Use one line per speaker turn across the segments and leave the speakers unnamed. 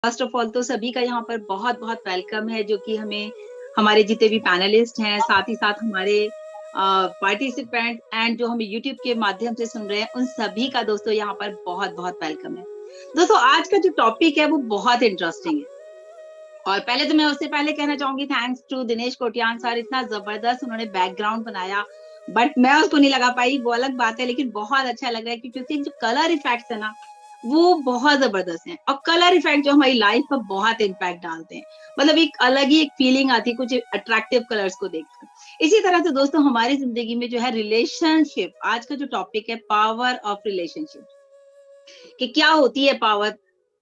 First of all तो सभी का यहाँ पर बहुत बहुत वेलकम है, जो कि हमें हमारे जितने भी पैनलिस्ट हैं, साथ ही साथ हमारे पार्टिसिपेंट एंड जो हमें यूट्यूब के माध्यम से सुन रहे हैं, उन सभी का दोस्तों यहाँ पर बहुत बहुत वेलकम है। दोस्तों आज का जो टॉपिक है वो बहुत इंटरेस्टिंग है, और पहले तो मैं उससे पहले कहना चाहूंगी thanks to Dinesh Kotian sir. इतना जबरदस्त उन्होंने बैकग्राउंड बनाया, बट मैं उसको नहीं लगा पाई, वो अलग बात है, लेकिन बहुत अच्छा लग रहा है क्योंकि जो कलर इफेक्ट्स है ना वो बहुत जबरदस्त हैं, और कलर इफेक्ट जो हमारी लाइफ पर बहुत इम्पैक्ट डालते हैं। मतलब एक अलग ही एक फीलिंग आती है कुछ अट्रैक्टिव कलर्स को देखकर। इसी तरह से दोस्तों हमारी जिंदगी में जो है रिलेशनशिप, आज का जो टॉपिक है पावर ऑफ रिलेशनशिप, कि क्या होती है पावर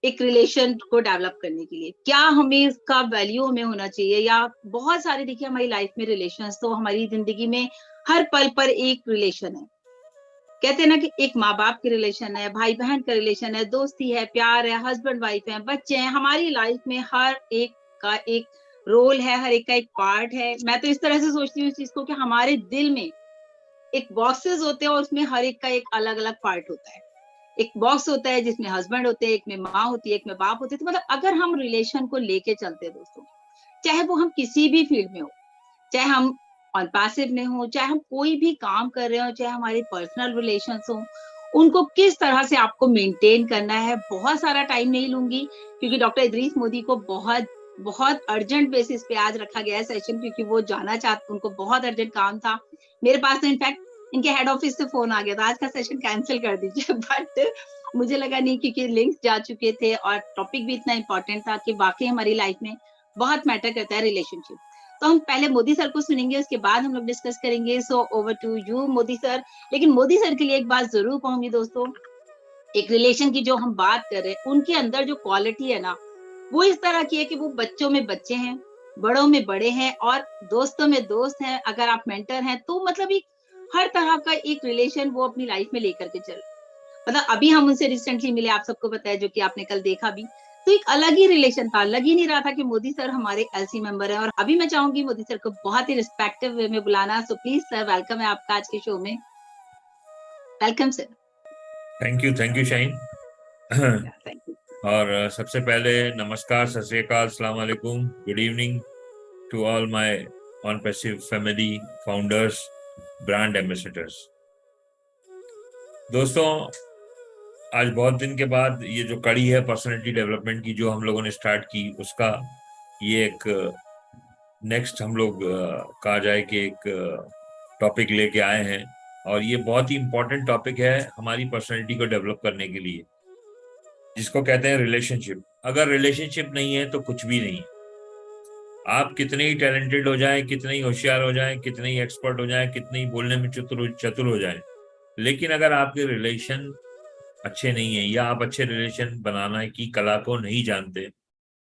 एक रिलेशन को डेवलप करने के लिए, क्या हमें इसका वैल्यू हमें होना चाहिए, या बहुत सारे देखिए हमारी लाइफ में रिलेशंस, तो हमारी जिंदगी में हर पल पर एक रिलेशन है। कहते हैं ना कि एक माँ बाप के रिलेशन है, भाई बहन का रिलेशन है, दोस्ती है, प्यार है, हस्बैंड वाइफ है, बच्चे हैं। हमारी लाइफ में हर एक का एक रोल है, हर एक का एक पार्ट है। मैं तो इस तरह से सोचती हूँ इस चीज को कि हमारे दिल में एक बॉक्सेस होते हैं और उसमें हर एक का एक अलग अलग पार्ट होता है। एक बॉक्स होता है जिसमें हस्बैंड होते हैं, एक में माँ होती है, एक में बाप होते हैं। तो मतलब अगर हम रिलेशन को लेके चलते हैं दोस्तों, चाहे वो हम किसी भी फील्ड में हो, चाहे हम ऑन पैसिव में हो, चाहे हम कोई भी काम कर रहे हो, चाहे हमारे पर्सनल रिलेशंस हो, उनको किस तरह से आपको मेंटेन करना है। बहुत सारा टाइम नहीं लूंगी क्योंकि डॉक्टर इदरीस मोदी को बहुत बहुत अर्जेंट बेसिस पे आज रखा गया है सेशन, क्योंकि वो जाना चाहते, उनको बहुत अर्जेंट काम था। मेरे पास तो इनफैक्ट इनके हेड ऑफिस से फोन आ गया था आज का सेशन कैंसिल कर दीजिए, बट मुझे लगा नहीं, क्योंकि लिंक्स जा चुके थे और टॉपिक भी इतना इंपॉर्टेंट था कि वाकई हमारी लाइफ में बहुत मैटर करता है रिलेशनशिप। तो हम पहले मोदी सर को सुनेंगे, उसके बाद हम लोग डिस्कस करेंगे। So over to you Modi sir. लेकिन मोदी सर के लिए एक बात जरूर कहूंगी दोस्तों, एक रिलेशन की जो हम बात कर रहे हैं, उनके अंदर जो क्वालिटी है ना, वो इस तरह की है कि वो बच्चों में बच्चे हैं, बड़ों में बड़े हैं, और दोस्तों में दोस्त हैं। अगर आप मेंटर हैं तो मतलब एक हर तरह का एक रिलेशन वो अपनी लाइफ में लेकर के चल। मतलब अभी हम उनसे रिसेंटली मिले, आप सबको पता है, जो कि आपने कल देखा भी। तो एक अलग ही रिलेशन था, लग ही नहीं रहा था कि मोदी सर हमारे एलसी मेंबर हैं। और अभी मैं चाहूंगी मोदी सर को बहुत ही रिस्पेक्टिव वे में बुलाना। सो प्लीज सर, वेलकम है आपका आज के शो में। Welcome sir.
Thank you Shine.
Thank you.
और सबसे पहले नमस्कार, सत श्री अकाल, अस्सलाम वालेकुम, good evening to all my OnPassive family founders, brand ambassadors. दोस्तों, आज बहुत दिन के बाद ये जो कड़ी है पर्सनालिटी डेवलपमेंट की जो हम लोगों ने स्टार्ट की, उसका ये एक नेक्स्ट हम लोग कहा जाए कि एक टॉपिक लेके आए हैं। और ये बहुत ही इम्पोर्टेंट टॉपिक है हमारी पर्सनालिटी को डेवलप करने के लिए, जिसको कहते हैं रिलेशनशिप। अगर रिलेशनशिप नहीं है तो कुछ भी नहीं है। आप कितने ही टैलेंटेड हो जाएं, कितने ही होशियार हो जाएं, कितने ही एक्सपर्ट हो जाएं, कितने ही बोलने में चतुर हो जाएं, लेकिन अगर आपके रिलेशन अच्छे नहीं है या आप अच्छे रिलेशन बनाना की कला को नहीं जानते,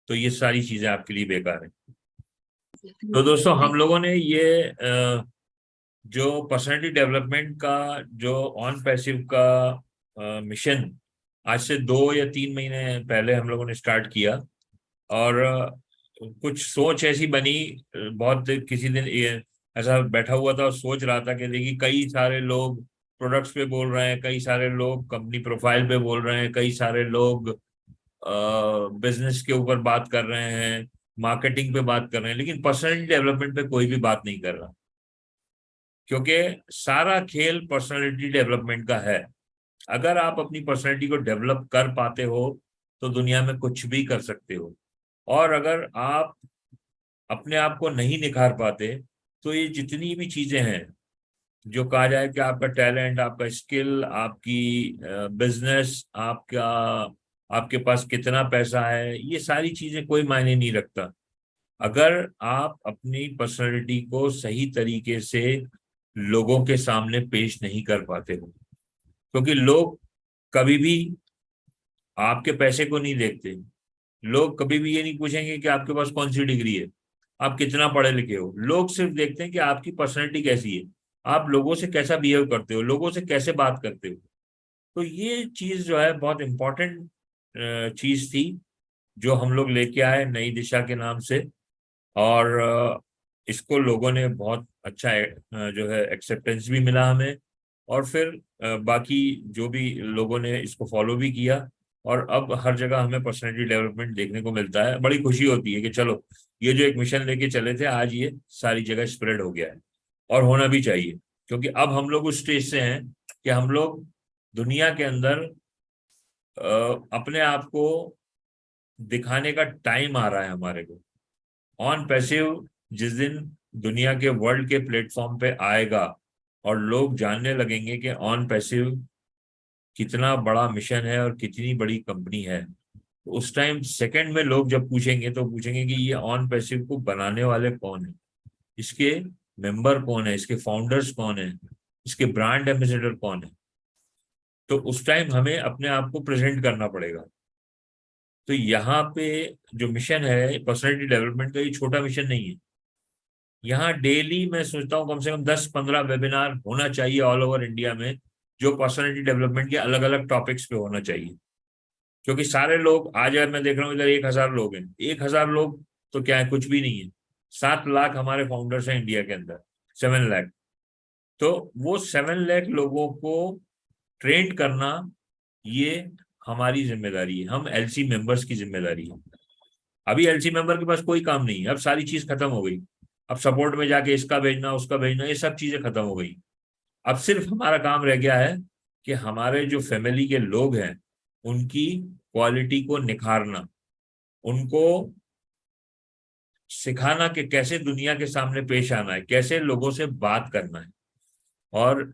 तो ये सारी चीजें आपके लिए बेकार है। तो दोस्तों, हम लोगों ने ये जो पर्सनालिटी डेवलपमेंट का जो ऑन पैसिव का मिशन आज से 2 या 3 महीने पहले हम लोगों ने स्टार्ट किया। और कुछ सोच ऐसी बनी, बहुत किसी दिन ऐसा बैठा हुआ था और सोच रहा था कि देखिए कई सारे लोग प्रोडक्ट्स पे बोल रहे हैं, कई सारे लोग कंपनी प्रोफाइल पे बोल रहे हैं, कई सारे लोग बिजनेस के ऊपर बात कर रहे हैं, मार्केटिंग पे बात कर रहे हैं, लेकिन पर्सनालिटी डेवलपमेंट पे कोई भी बात नहीं कर रहा। क्योंकि सारा खेल पर्सनालिटी डेवलपमेंट का है। अगर आप अपनी पर्सनालिटी को डेवलप कर पाते हो तो दुनिया में कुछ भी कर सकते हो। और अगर आप अपने आप को नहीं निखार पाते तो ये जितनी भी चीजें हैं, जो कहा जाए कि आपका टैलेंट, आपका स्किल, आपकी बिजनेस, आपका आपके पास कितना पैसा है, ये सारी चीजें कोई मायने नहीं रखता अगर आप अपनी पर्सनालिटी को सही तरीके से लोगों के सामने पेश नहीं कर पाते हो। क्योंकि लोग कभी भी आपके पैसे को नहीं देखते। लोग कभी भी ये नहीं पूछेंगे कि आपके पास कौन सी डिग्री है, आप कितना पढ़े लिखे हो। लोग सिर्फ देखते हैं कि आपकी पर्सनैलिटी कैसी है, आप लोगों से कैसा बिहेव करते हो, लोगों से कैसे बात करते हो। तो ये चीज जो है बहुत इंपॉर्टेंट चीज थी, जो हम लोग लेके आए नई दिशा के नाम से। और इसको लोगों ने बहुत अच्छा जो है एक्सेप्टेंस भी मिला हमें। और फिर बाकी जो भी लोगों ने इसको फॉलो भी किया। और अब हर जगह हमें पर्सनैलिटी डेवलपमेंट देखने को मिलता है। बड़ी खुशी होती है कि चलो ये जो एक मिशन लेके चले थे आज ये सारी जगह स्प्रेड हो गया है, और होना भी चाहिए, क्योंकि अब हम लोग उस स्टेज से हैं कि हम लोग दुनिया के अंदर अपने आप को दिखाने का टाइम आ रहा है हमारे को। ऑन पैसिव जिस दिन दुनिया के वर्ल्ड के प्लेटफॉर्म पे आएगा और लोग जानने लगेंगे कि ऑन पैसिव कितना बड़ा मिशन है और कितनी बड़ी कंपनी है, तो उस टाइम सेकंड में लोग जब पूछेंगे तो पूछेंगे कि ये ऑन पैसिव को बनाने वाले कौन है, इसके मेंबर कौन है, इसके फाउंडर्स कौन है, इसके ब्रांड एम्बेसडर कौन है। तो उस टाइम हमें अपने आप को प्रेजेंट करना पड़ेगा। तो यहाँ पे जो मिशन है पर्सनैलिटी डेवलपमेंट का, ये छोटा मिशन नहीं है। यहाँ डेली मैं सोचता हूँ कम से कम 10-15 वेबिनार होना चाहिए ऑल ओवर इंडिया में, जो पर्सनैलिटी डेवलपमेंट के अलग अलग टॉपिक्स पे होना चाहिए। क्योंकि सारे लोग, आज अगर मैं देख रहा हूँ इधर 1000 लोग हैं, 1000 लोग तो क्या है, कुछ भी नहीं है। 7 लाख हमारे फाउंडर्स हैं इंडिया के अंदर, 7 लाख। तो वो 7 लाख लोगों को ट्रेन करना ये हमारी जिम्मेदारी है, हम एलसी मेंबर्स की जिम्मेदारी है। अभी एलसी मेंबर के पास कोई काम नहीं है, अब सारी चीज खत्म हो गई। अब सपोर्ट में जाके इसका भेजना उसका भेजना ये सब चीजें खत्म हो गई। अब सिर्फ हमारा काम रह गया है कि हमारे जो फैमिली के लोग हैं उनकी क्वालिटी को निखारना, उनको सिखाना कि कैसे दुनिया के सामने पेश आना है, कैसे लोगों से बात करना है। और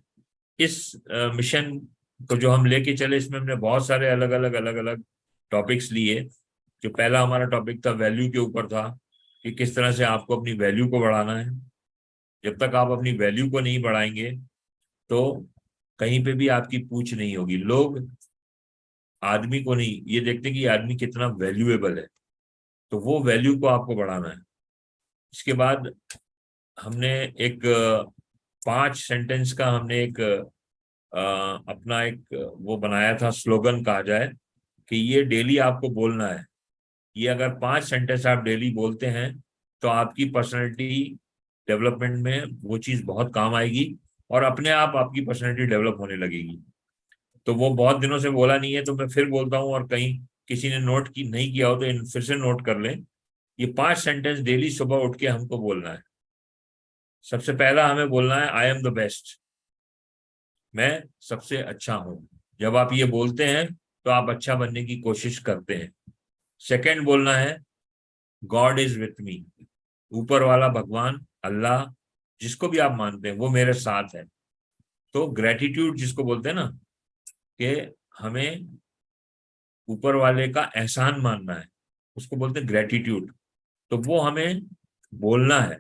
इस मिशन को जो हम लेके चले, इसमें हमने बहुत सारे अलग अलग टॉपिक्स लिए। जो पहला हमारा टॉपिक था वैल्यू के ऊपर था, कि किस तरह से आपको अपनी वैल्यू को बढ़ाना है। जब तक आप अपनी वैल्यू को नहीं बढ़ाएंगे तो कहीं पे भी आपकी पूछ नहीं होगी। लोग आदमी को नहीं, ये देखते कि आदमी कितना वैल्यूएबल है, तो वो वैल्यू को आपको बढ़ाना है। इसके बाद हमने एक 5 सेंटेंस का हमने एक अपना एक वो बनाया था, स्लोगन कहा जाए, कि ये डेली आपको बोलना है। ये अगर 5 सेंटेंस आप डेली बोलते हैं तो आपकी पर्सनैलिटी डेवलपमेंट में वो चीज़ बहुत काम आएगी, और अपने आप आपकी पर्सनैलिटी डेवलप होने लगेगी। तो वो बहुत दिनों से बोला नहीं है तो मैं फिर बोलता हूँ, और कहीं किसी ने नोट की नहीं किया हो तो फिर से नोट कर लें। ये 5 सेंटेंस डेली सुबह उठ के हमको बोलना है। सबसे पहला हमें बोलना है आई एम द बेस्ट, मैं सबसे अच्छा हूं। जब आप ये बोलते हैं तो आप अच्छा बनने की कोशिश करते हैं। सेकंड बोलना है गॉड इज विथ मी, ऊपर वाला भगवान अल्लाह जिसको भी आप मानते हैं वो मेरे साथ है। तो ग्रेटिट्यूड जिसको बोलते हैं ना, कि हमें ऊपर वाले का एहसान मानना है, उसको बोलते हैं ग्रेटिट्यूड। तो वो हमें बोलना है,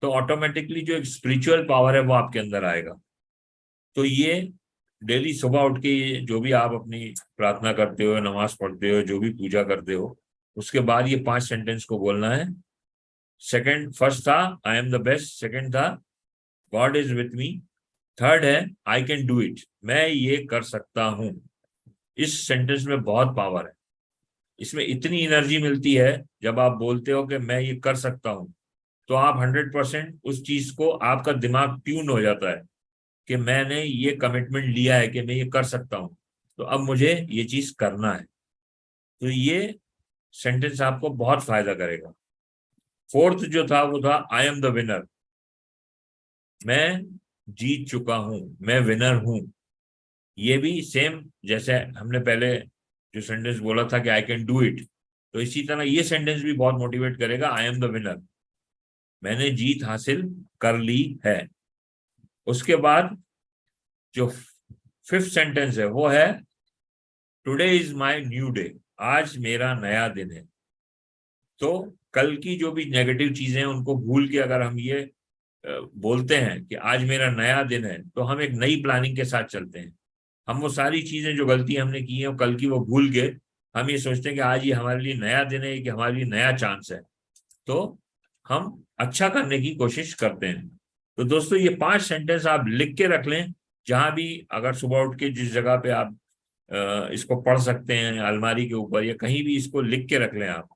तो ऑटोमेटिकली जो एक स्पिरिचुअल पावर है वो आपके अंदर आएगा। तो ये डेली सुबह उठ के ये जो भी आप अपनी प्रार्थना करते हो, नमाज पढ़ते हो, जो भी पूजा करते हो, उसके बाद ये 5 सेंटेंस को बोलना है। फर्स्ट था I am the best, second था god is with me, third है आई कैन डू इट, मैं ये कर सकता हूं। इस सेंटेंस में बहुत पावर है, इसमें इतनी एनर्जी मिलती है। जब आप बोलते हो कि मैं ये कर सकता हूं, तो आप 100% उस चीज को, आपका दिमाग ट्यून हो जाता है कि मैंने ये कमिटमेंट लिया है कि मैं ये कर सकता हूं, तो अब मुझे ये चीज करना है। तो ये सेंटेंस आपको बहुत फायदा करेगा। फोर्थ जो था वो था आई एम द विनर, मैं जीत चुका हूं, मैं विनर हूं। ये भी सेम जैसे हमने पहले जो सेंटेंस बोला था कि आई कैन डू इट, तो इसी तरह ये सेंटेंस भी बहुत मोटिवेट करेगा। आई एम द विनर, मैंने जीत हासिल कर ली है। उसके बाद जो फिफ्थ सेंटेंस है वो है today is my new day, आज मेरा नया दिन है। तो कल की जो भी नेगेटिव चीजें हैं उनको भूल के अगर हम ये बोलते हैं कि आज मेरा नया दिन है, तो हम एक नई प्लानिंग के साथ चलते हैं। हम वो सारी चीजें जो गलती हमने की है कल की वो भूल के हम ये सोचते हैं कि आज ये हमारे लिए नया दिन है, कि हमारे लिए नया चांस है, तो हम अच्छा करने की कोशिश करते हैं। तो दोस्तों ये 5 सेंटेंस आप लिख के रख लें, जहां भी अगर सुबह उठ के जिस जगह पे आप इसको पढ़ सकते हैं, अलमारी के ऊपर या कहीं भी इसको लिख के रख लें आप।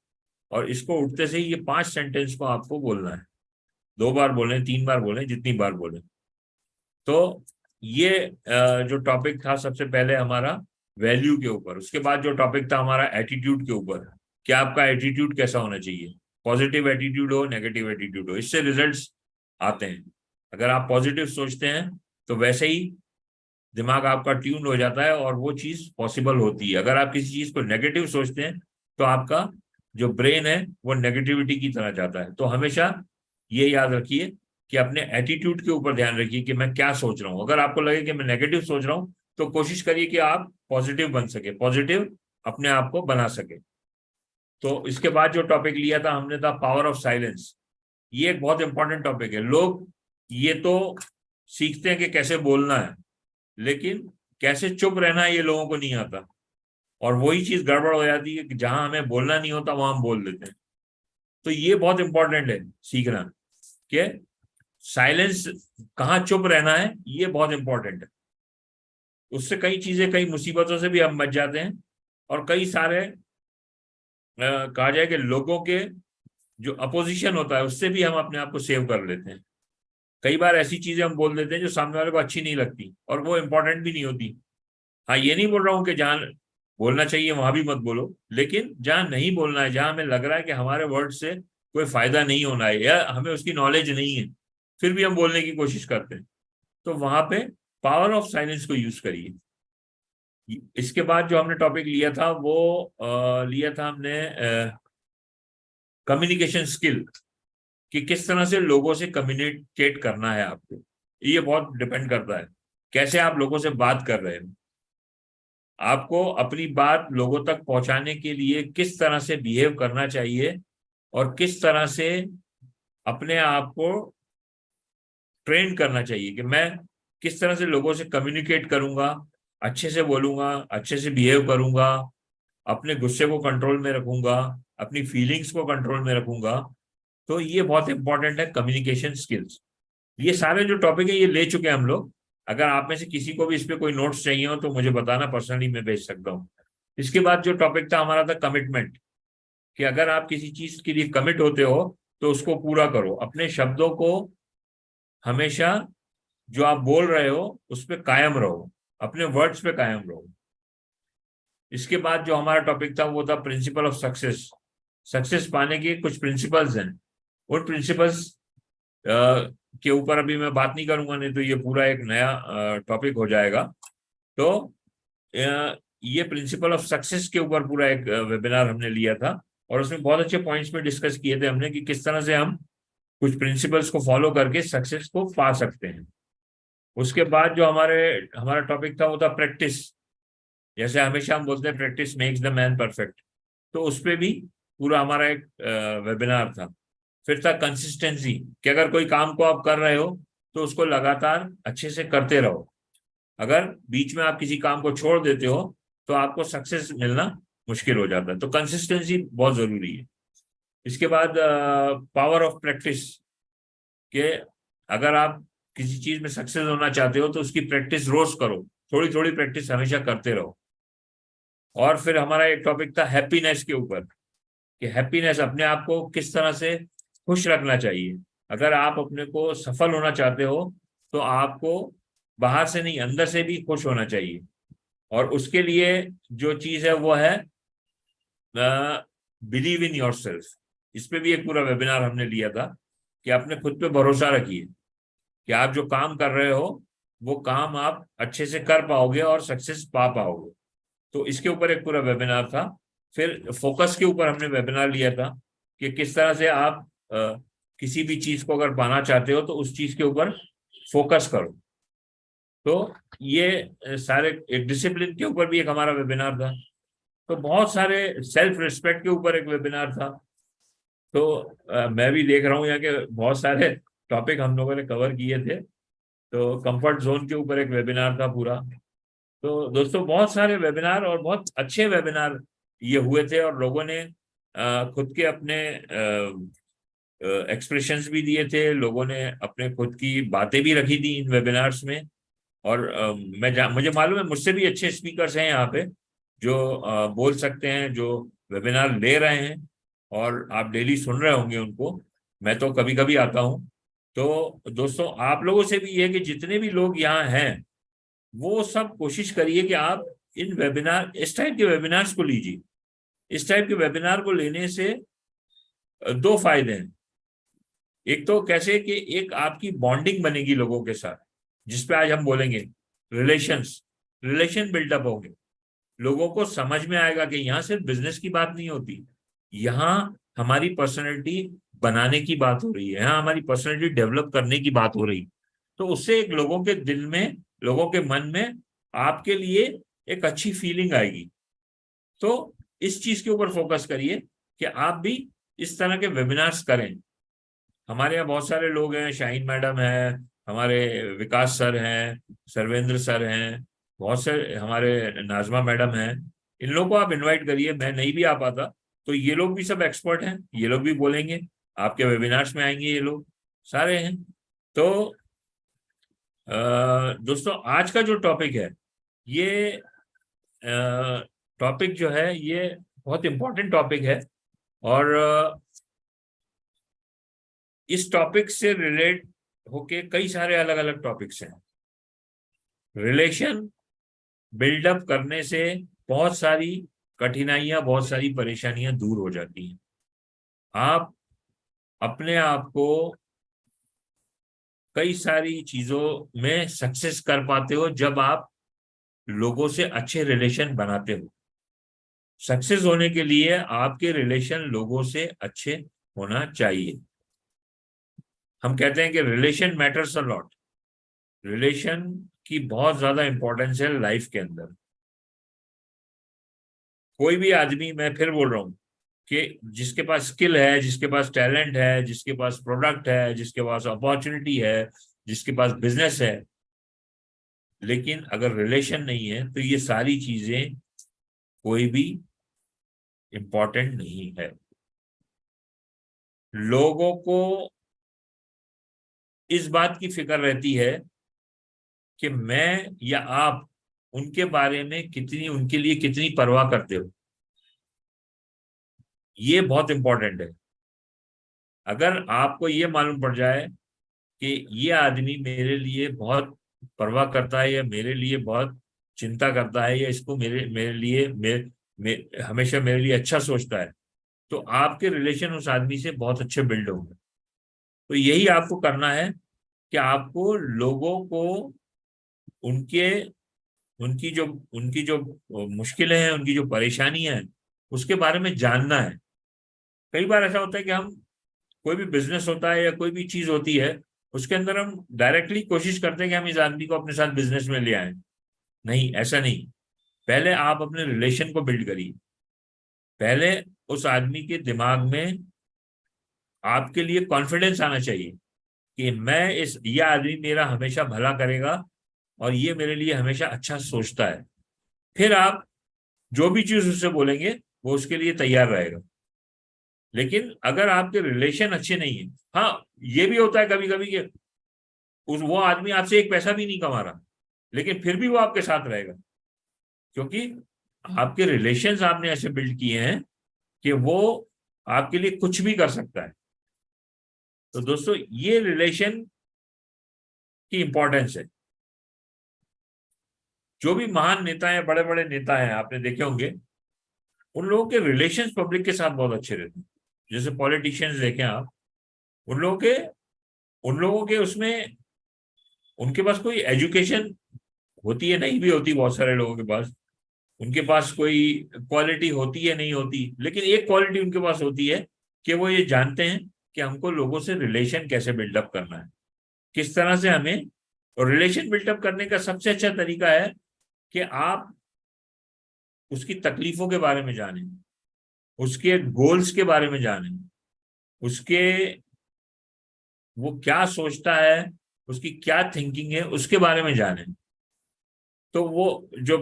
और इसको उठते से ही ये 5 सेंटेंस को आपको बोलना है, 2 बार बोलें, 3 बार बोलें, जितनी बार बोलें। तो ये जो टॉपिक था सबसे पहले हमारा वैल्यू के ऊपर। उसके बाद जो टॉपिक था हमारा एटीट्यूड के ऊपर, कि आपका एटीट्यूड कैसा होना चाहिए, पॉजिटिव एटीट्यूड हो, नेगेटिव एटीट्यूड हो, इससे रिजल्ट्स आते हैं। अगर आप पॉजिटिव सोचते हैं तो वैसे ही दिमाग आपका ट्यून हो जाता है और वो चीज पॉसिबल होती है। अगर आप किसी चीज को नेगेटिव सोचते हैं तो आपका जो ब्रेन है वो नेगेटिविटी की तरह जाता है। तो हमेशा ये याद रखिए कि अपने एटीट्यूड के ऊपर ध्यान रखिए कि मैं क्या सोच रहा हूँ। अगर आपको लगे कि मैं नेगेटिव सोच रहा हूँ तो कोशिश करिए कि आप पॉजिटिव बन सके, पॉजिटिव अपने आप को बना सके। तो इसके बाद जो टॉपिक लिया था हमने था पावर ऑफ साइलेंस। ये एक बहुत इंपॉर्टेंट टॉपिक है। लोग ये तो सीखते हैं कि कैसे बोलना है, लेकिन कैसे चुप रहना है ये लोगों को नहीं आता। और वही चीज गड़बड़ हो जाती है कि जहां हमें बोलना नहीं होता वहां हम बोल देते हैं। तो ये बहुत इंपॉर्टेंट है सीखना कि साइलेंस, कहाँ चुप रहना है, ये बहुत इंपॉर्टेंट है। उससे कई चीजें, कई मुसीबतों से भी हम बच जाते हैं। और कई सारे कहा जाए कि लोगों के जो अपोजिशन होता है उससे भी हम अपने आप को सेव कर लेते हैं। कई बार ऐसी चीजें हम बोल देते हैं जो सामने वाले को अच्छी नहीं लगती और वो इंपॉर्टेंट भी नहीं होती। हाँ, ये नहीं बोल रहा हूँ कि जहाँ बोलना चाहिए वहां भी मत बोलो, लेकिन जहाँ नहीं बोलना है, जहां हमें लग रहा है कि हमारे वर्ड से कोई फायदा नहीं होना है या हमें उसकी नॉलेज नहीं है, फिर भी हम बोलने की कोशिश करते हैं, तो वहां पे पावर ऑफ साइलेंस को यूज करिए। इसके बाद जो हमने टॉपिक लिया था वो लिया था हमने कम्युनिकेशन स्किल, कि किस तरह से लोगों से कम्युनिकेट करना है आपको। ये बहुत डिपेंड करता है कैसे आप लोगों से बात कर रहे हो। आपको अपनी बात लोगों तक पहुंचाने के लिए किस तरह से बिहेव करना चाहिए और किस तरह से अपने आप को ट्रेन करना चाहिए कि मैं किस तरह से लोगों से कम्युनिकेट करूंगा, अच्छे से बोलूंगा, अच्छे से बिहेव करूंगा, अपने गुस्से को कंट्रोल में रखूंगा, अपनी फीलिंग्स को कंट्रोल में रखूंगा। तो ये बहुत इंपॉर्टेंट है, कम्युनिकेशन स्किल्स। ये सारे जो टॉपिक है ये ले चुके हैं हम लोग। अगर आप में से किसी को भी इस पे कोई नोट्स चाहिए हो तो मुझे बताना, पर्सनली मैं भेज सकता हूँ। इसके बाद जो टॉपिक था हमारा था कमिटमेंट, कि अगर आप किसी चीज के लिए कमिट होते हो तो उसको पूरा करो। अपने शब्दों को हमेशा, जो आप बोल रहे हो उस पर कायम रहो, अपने वर्ड्स पे कायम रहो। इसके बाद जो हमारा टॉपिक था वो था प्रिंसिपल ऑफ सक्सेस। सक्सेस पाने के कुछ प्रिंसिपल्स हैं। उन प्रिंसिपल्स के ऊपर अभी मैं बात नहीं करूंगा, नहीं तो ये पूरा एक नया टॉपिक हो जाएगा। तो ये प्रिंसिपल ऑफ सक्सेस के ऊपर पूरा एक वेबिनार हमने लिया था और उसमें बहुत अच्छे पॉइंट्स पे डिस्कस किए थे हमने कि किस तरह से हम कुछ प्रिंसिपल्स को फॉलो करके सक्सेस को पा सकते हैं। उसके बाद जो हमारा टॉपिक था वो था प्रैक्टिस। जैसे हमेशा हम बोलते हैं practice makes the man perfect, तो उस पर भी पूरा हमारा एक वेबिनार था। फिर था कंसिस्टेंसी, कि अगर कोई काम को आप कर रहे हो तो उसको लगातार अच्छे से करते रहो। अगर बीच में आप किसी काम को छोड़ देते हो तो आपको सक्सेस मिलना मुश्किल हो जाता है। तो कंसिस्टेंसी बहुत जरूरी है। इसके बाद पावर ऑफ प्रैक्टिस, कि अगर आप किसी चीज में सक्सेस होना चाहते हो तो उसकी प्रैक्टिस रोज करो, थोड़ी थोड़ी प्रैक्टिस हमेशा करते रहो। और फिर हमारा एक टॉपिक था हैप्पीनेस के ऊपर, कि हैप्पीनेस, अपने आप को किस तरह से खुश रखना चाहिए। अगर आप अपने को सफल होना चाहते हो तो आपको बाहर से नहीं, अंदर से भी खुश होना चाहिए। और उसके लिए जो चीज है वो है बिलीव इन योर सेल्फ। इस पे भी एक पूरा वेबिनार हमने लिया था कि अपने खुद पे भरोसा रखिए कि आप जो काम कर रहे हो वो काम आप अच्छे से कर पाओगे और सक्सेस पा पाओगे। तो इसके ऊपर एक पूरा वेबिनार था। फिर फोकस के ऊपर हमने वेबिनार लिया था कि किस तरह से आप किसी भी चीज को अगर पाना चाहते हो तो उस चीज के ऊपर फोकस करो। तो ये सारे, एक डिसिप्लिन के ऊपर भी एक हमारा वेबिनार था। तो बहुत सारे, सेल्फ रिस्पेक्ट के ऊपर एक वेबिनार था। तो मैं भी देख रहा हूँ यहाँ के बहुत सारे टॉपिक हम लोगों ने कवर किए थे। तो कंफर्ट जोन के ऊपर एक वेबिनार था पूरा। तो दोस्तों बहुत सारे वेबिनार और बहुत अच्छे वेबिनार ये हुए थे और लोगों ने खुद के अपने एक्सप्रेशंस भी दिए थे, लोगों ने अपने खुद की बातें भी रखी थी इन वेबिनार्स में। और मुझे मालूम है मुझसे भी अच्छे स्पीकर्स हैं यहाँ पे जो बोल सकते हैं, जो वेबिनार ले रहे हैं, और आप डेली सुन रहे होंगे उनको। मैं तो कभी कभी आता हूँ। तो दोस्तों आप लोगों से भी ये है कि जितने भी लोग यहाँ हैं वो सब कोशिश करिए कि आप इन वेबिनार, इस टाइप के वेबिनार्स को लीजिए। इस टाइप के वेबिनार को लेने से दो फायदे हैं। एक तो कैसे कि एक आपकी बॉन्डिंग बनेगी लोगों के साथ, जिसपे आज हम बोलेंगे रिलेशन बिल्डअप होंगे। लोगों को समझ में आएगा कि यहाँ सिर्फ बिजनेस की बात नहीं होती, यहाँ हमारी पर्सनैलिटी बनाने की बात हो रही है, यहाँ हमारी पर्सनैलिटी डेवलप करने की बात हो रही। तो उससे एक लोगों के दिल में, लोगों के मन में आपके लिए एक अच्छी फीलिंग आएगी। तो इस चीज के ऊपर फोकस करिए कि आप भी इस तरह के वेबिनार्स करें। हमारे यहाँ बहुत सारे लोग हैं, शाहीन मैडम है, हमारे विकास सर हैं, सर्वेंद्र सर हैं, बहुत से हमारे नाजमा मैडम हैं। इन लोगों को आप इनवाइट करिए। मैं नहीं भी आ पाता तो ये लोग भी सब एक्सपर्ट हैं, ये लोग भी बोलेंगे, आपके वेबिनार्स में आएंगे, ये लोग सारे हैं। तो दोस्तों, आज का जो टॉपिक है, ये टॉपिक जो है ये बहुत इंपॉर्टेंट टॉपिक है। और इस टॉपिक से रिलेट होके कई सारे अलग अलग टॉपिक्स हैं। रिलेशन बिल्डअप करने से बहुत सारी कठिनाइयां, बहुत सारी परेशानियां दूर हो जाती हैं। आप अपने आप को कई सारी चीजों में सक्सेस कर पाते हो जब आप लोगों से अच्छे रिलेशन बनाते हो। सक्सेस होने के लिए आपके रिलेशन लोगों से अच्छे होना चाहिए। हम कहते हैं कि relation matters a lot. Relation की बहुत ज्यादा इंपॉर्टेंस है लाइफ के अंदर। कोई भी आदमी, मैं फिर बोल रहा हूं कि जिसके पास स्किल है, जिसके पास टैलेंट है, जिसके पास प्रोडक्ट है, जिसके पास अपॉर्चुनिटी है, जिसके पास बिजनेस है, लेकिन अगर रिलेशन नहीं है तो ये सारी चीजें कोई भी इंपॉर्टेंट नहीं है। लोगों को इस बात की फिक्र रहती है कि मैं या आप उनके बारे में कितनी, उनके लिए कितनी परवाह करते हो। ये बहुत इंपॉर्टेंट है। अगर आपको ये मालूम पड़ जाए कि ये आदमी मेरे लिए बहुत परवाह करता है, या मेरे लिए बहुत चिंता करता है, या इसको मेरे मेरे लिए हमेशा मेरे लिए अच्छा सोचता है, तो आपके रिलेशन उस आदमी से बहुत अच्छे बिल्ड होंगे। तो यही आपको करना है कि आपको लोगों को उनके उनकी जो मुश्किलें हैं, उनकी जो परेशानियां हैं, उसके बारे में जानना है। कई बार ऐसा होता है कि हम, कोई भी बिजनेस होता है या कोई भी चीज होती है, उसके अंदर हम डायरेक्टली कोशिश करते हैं कि हम इस आदमी को अपने साथ बिजनेस में ले आए। नहीं, ऐसा नहीं। पहले आप अपने रिलेशन को बिल्ड करिए। पहले उस आदमी के दिमाग में आपके लिए कॉन्फिडेंस आना चाहिए कि मैं ये आदमी मेरा हमेशा भला करेगा और ये मेरे लिए हमेशा अच्छा सोचता है। फिर आप जो भी चीज उससे बोलेंगे वो उसके लिए तैयार रहेगा। लेकिन अगर आपके रिलेशन अच्छे नहीं है, हाँ, ये भी होता है कभी कभी कि वो आदमी आपसे एक पैसा भी नहीं कमा रहा, लेकिन फिर भी वो आपके साथ रहेगा, क्योंकि आपके रिलेशंस आपने ऐसे बिल्ड किए हैं कि वो आपके लिए कुछ भी कर सकता है। तो दोस्तों, ये रिलेशन की इंपॉर्टेंस है। जो भी महान नेता है, बड़े बड़े नेता हैं, आपने देखे होंगे, उन लोगों के रिलेशंस पब्लिक के साथ बहुत अच्छे रहते हैं। जैसे पॉलिटिशियंस देखें आप, उन लोगों के उसमें, उनके पास कोई एजुकेशन होती है, नहीं भी होती बहुत सारे लोगों के पास, उनके पास कोई क्वालिटी होती है, नहीं होती, लेकिन एक क्वालिटी उनके पास होती है कि वो ये जानते हैं कि हमको लोगों से रिलेशन कैसे बिल्डअप करना है, किस तरह से हमें। और रिलेशन बिल्डअप करने का सबसे अच्छा तरीका है कि आप उसकी तकलीफों के बारे में जानें, उसके गोल्स के बारे में जानें, उसके, वो क्या सोचता है, उसकी क्या थिंकिंग है, उसके बारे में जानें। तो वो जो,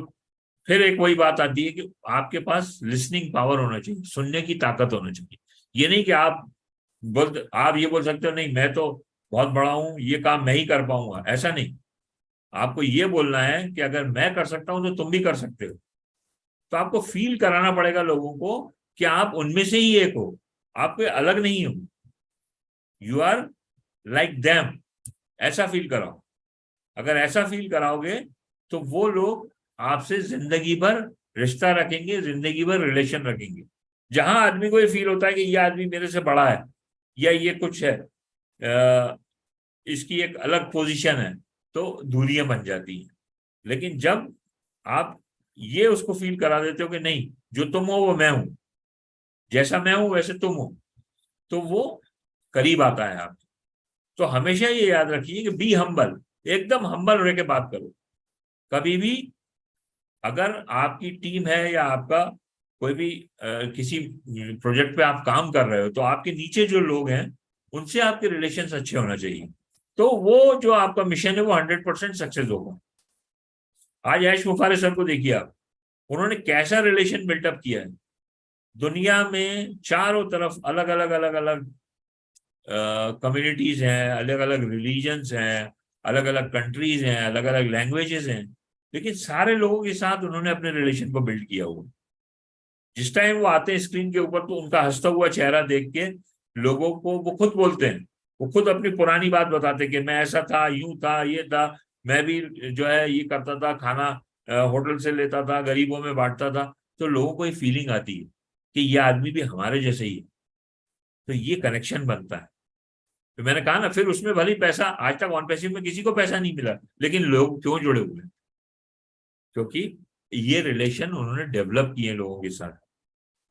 फिर एक वही बात आती है कि आपके पास लिसनिंग पावर होना चाहिए, सुनने की ताकत होना चाहिए। ये नहीं कि आप ये बोल सकते हो नहीं मैं तो बहुत बड़ा हूं, ये काम मैं ही कर पाऊंगा, ऐसा नहीं। आपको ये बोलना है कि अगर मैं कर सकता हूं तो तुम भी कर सकते हो। तो आपको फील कराना पड़ेगा लोगों को कि आप उनमें से ही एक हो, आप कोई अलग नहीं हो, यू आर लाइक देम। ऐसा फील कराओ। अगर ऐसा फील कराओगे तो वो लोग आपसे जिंदगी भर रिश्ता रखेंगे, जिंदगी भर रिलेशन रखेंगे। जहां आदमी को ये फील होता है कि ये आदमी मेरे से बड़ा है या ये कुछ है, इसकी एक अलग पोजीशन है, तो दूरियां बन जाती हैं। लेकिन जब आप ये उसको फील करा देते हो कि नहीं, जो तुम हो वो मैं हूं, जैसा मैं हूं वैसे तुम हो, तो वो करीब आता है आप। तो हमेशा ये याद रखिए कि बी हम्बल, एकदम हम्बल रह के बात करो। कभी भी अगर आपकी टीम है या आपका कोई भी किसी प्रोजेक्ट पे आप काम कर रहे हो, तो आपके नीचे जो लोग हैं उनसे आपके रिलेशंस अच्छे होना चाहिए। तो वो जो आपका मिशन है वो 100% सक्सेस होगा। आज ऐश मुफारे सर को देखिए आप, उन्होंने कैसा रिलेशन बिल्टअप किया है। दुनिया में चारों तरफ अलग अलग अलग अलग कम्युनिटीज हैं, अलग अलग रिलीजन्स हैं, अलग अलग कंट्रीज हैं, अलग अलग लैंग्वेजेस हैं, लेकिन सारे लोगों के साथ उन्होंने अपने रिलेशन को बिल्ड किया हुआ। जिस टाइम वो आते हैं स्क्रीन के ऊपर, तो उनका हंसता हुआ चेहरा देख के लोगों को, वो खुद बोलते हैं, वो खुद अपनी पुरानी बात बताते हैं कि मैं ऐसा था, यूं था, ये था, मैं भी जो है ये करता था, खाना होटल से लेता था, गरीबों में बांटता था। तो लोगों को ये फीलिंग आती है कि ये आदमी भी हमारे जैसे ही है, तो ये कनेक्शन बनता है। तो मैंने कहा ना, फिर उसमें भले ही पैसा, आज तक ऑन पैसिव में किसी को पैसा नहीं मिला, लेकिन लोग क्यों जुड़े हुए हैं? क्योंकि ये रिलेशन उन्होंने डेवलप किए लोगों के साथ।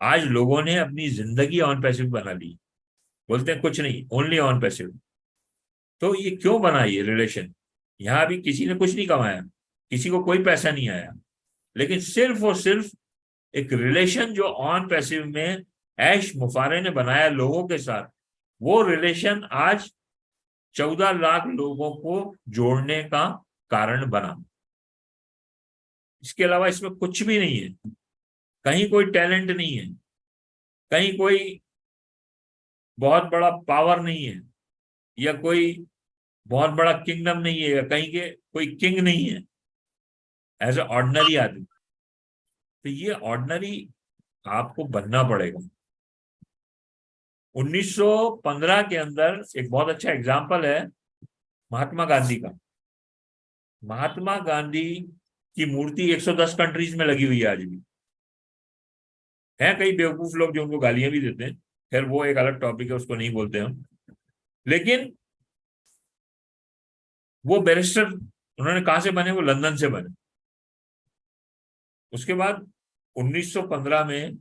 आज लोगों ने अपनी जिंदगी ऑन पैसिव बना ली, बोलते हैं कुछ नहीं, ओनली ऑन पैसिव। तो ये क्यों बना ये रिलेशन? यहाँ भी किसी ने कुछ नहीं कमाया, किसी को कोई पैसा नहीं आया, लेकिन सिर्फ और सिर्फ एक रिलेशन जो ऑन पैसिव में ऐश मुफारे ने बनाया लोगों के साथ, वो रिलेशन आज 14 लाख लोगों को जोड़ने का कारण बना। इसके अलावा इसमें कुछ भी नहीं है, कहीं कोई टैलेंट नहीं है, कहीं कोई बहुत बड़ा पावर नहीं है, या कोई बहुत बड़ा किंगडम नहीं है, या कहीं के कोई किंग नहीं है। एज ए ऑर्डिनरी आदमी, तो ये ऑर्डिनरी आपको बनना पड़ेगा। 1915 के अंदर एक बहुत अच्छा एग्जाम्पल है महात्मा गांधी का। महात्मा गांधी की मूर्ति 110 कंट्रीज में लगी हुई है आज भी। है कई बेवकूफ लोग जो उनको गालियां भी देते हैं, खैर वो एक अलग टॉपिक है, उसको नहीं बोलते हम। लेकिन वो बैरिस्टर उन्होंने कहां से बने? वो लंदन से बने। उसके बाद 1915 में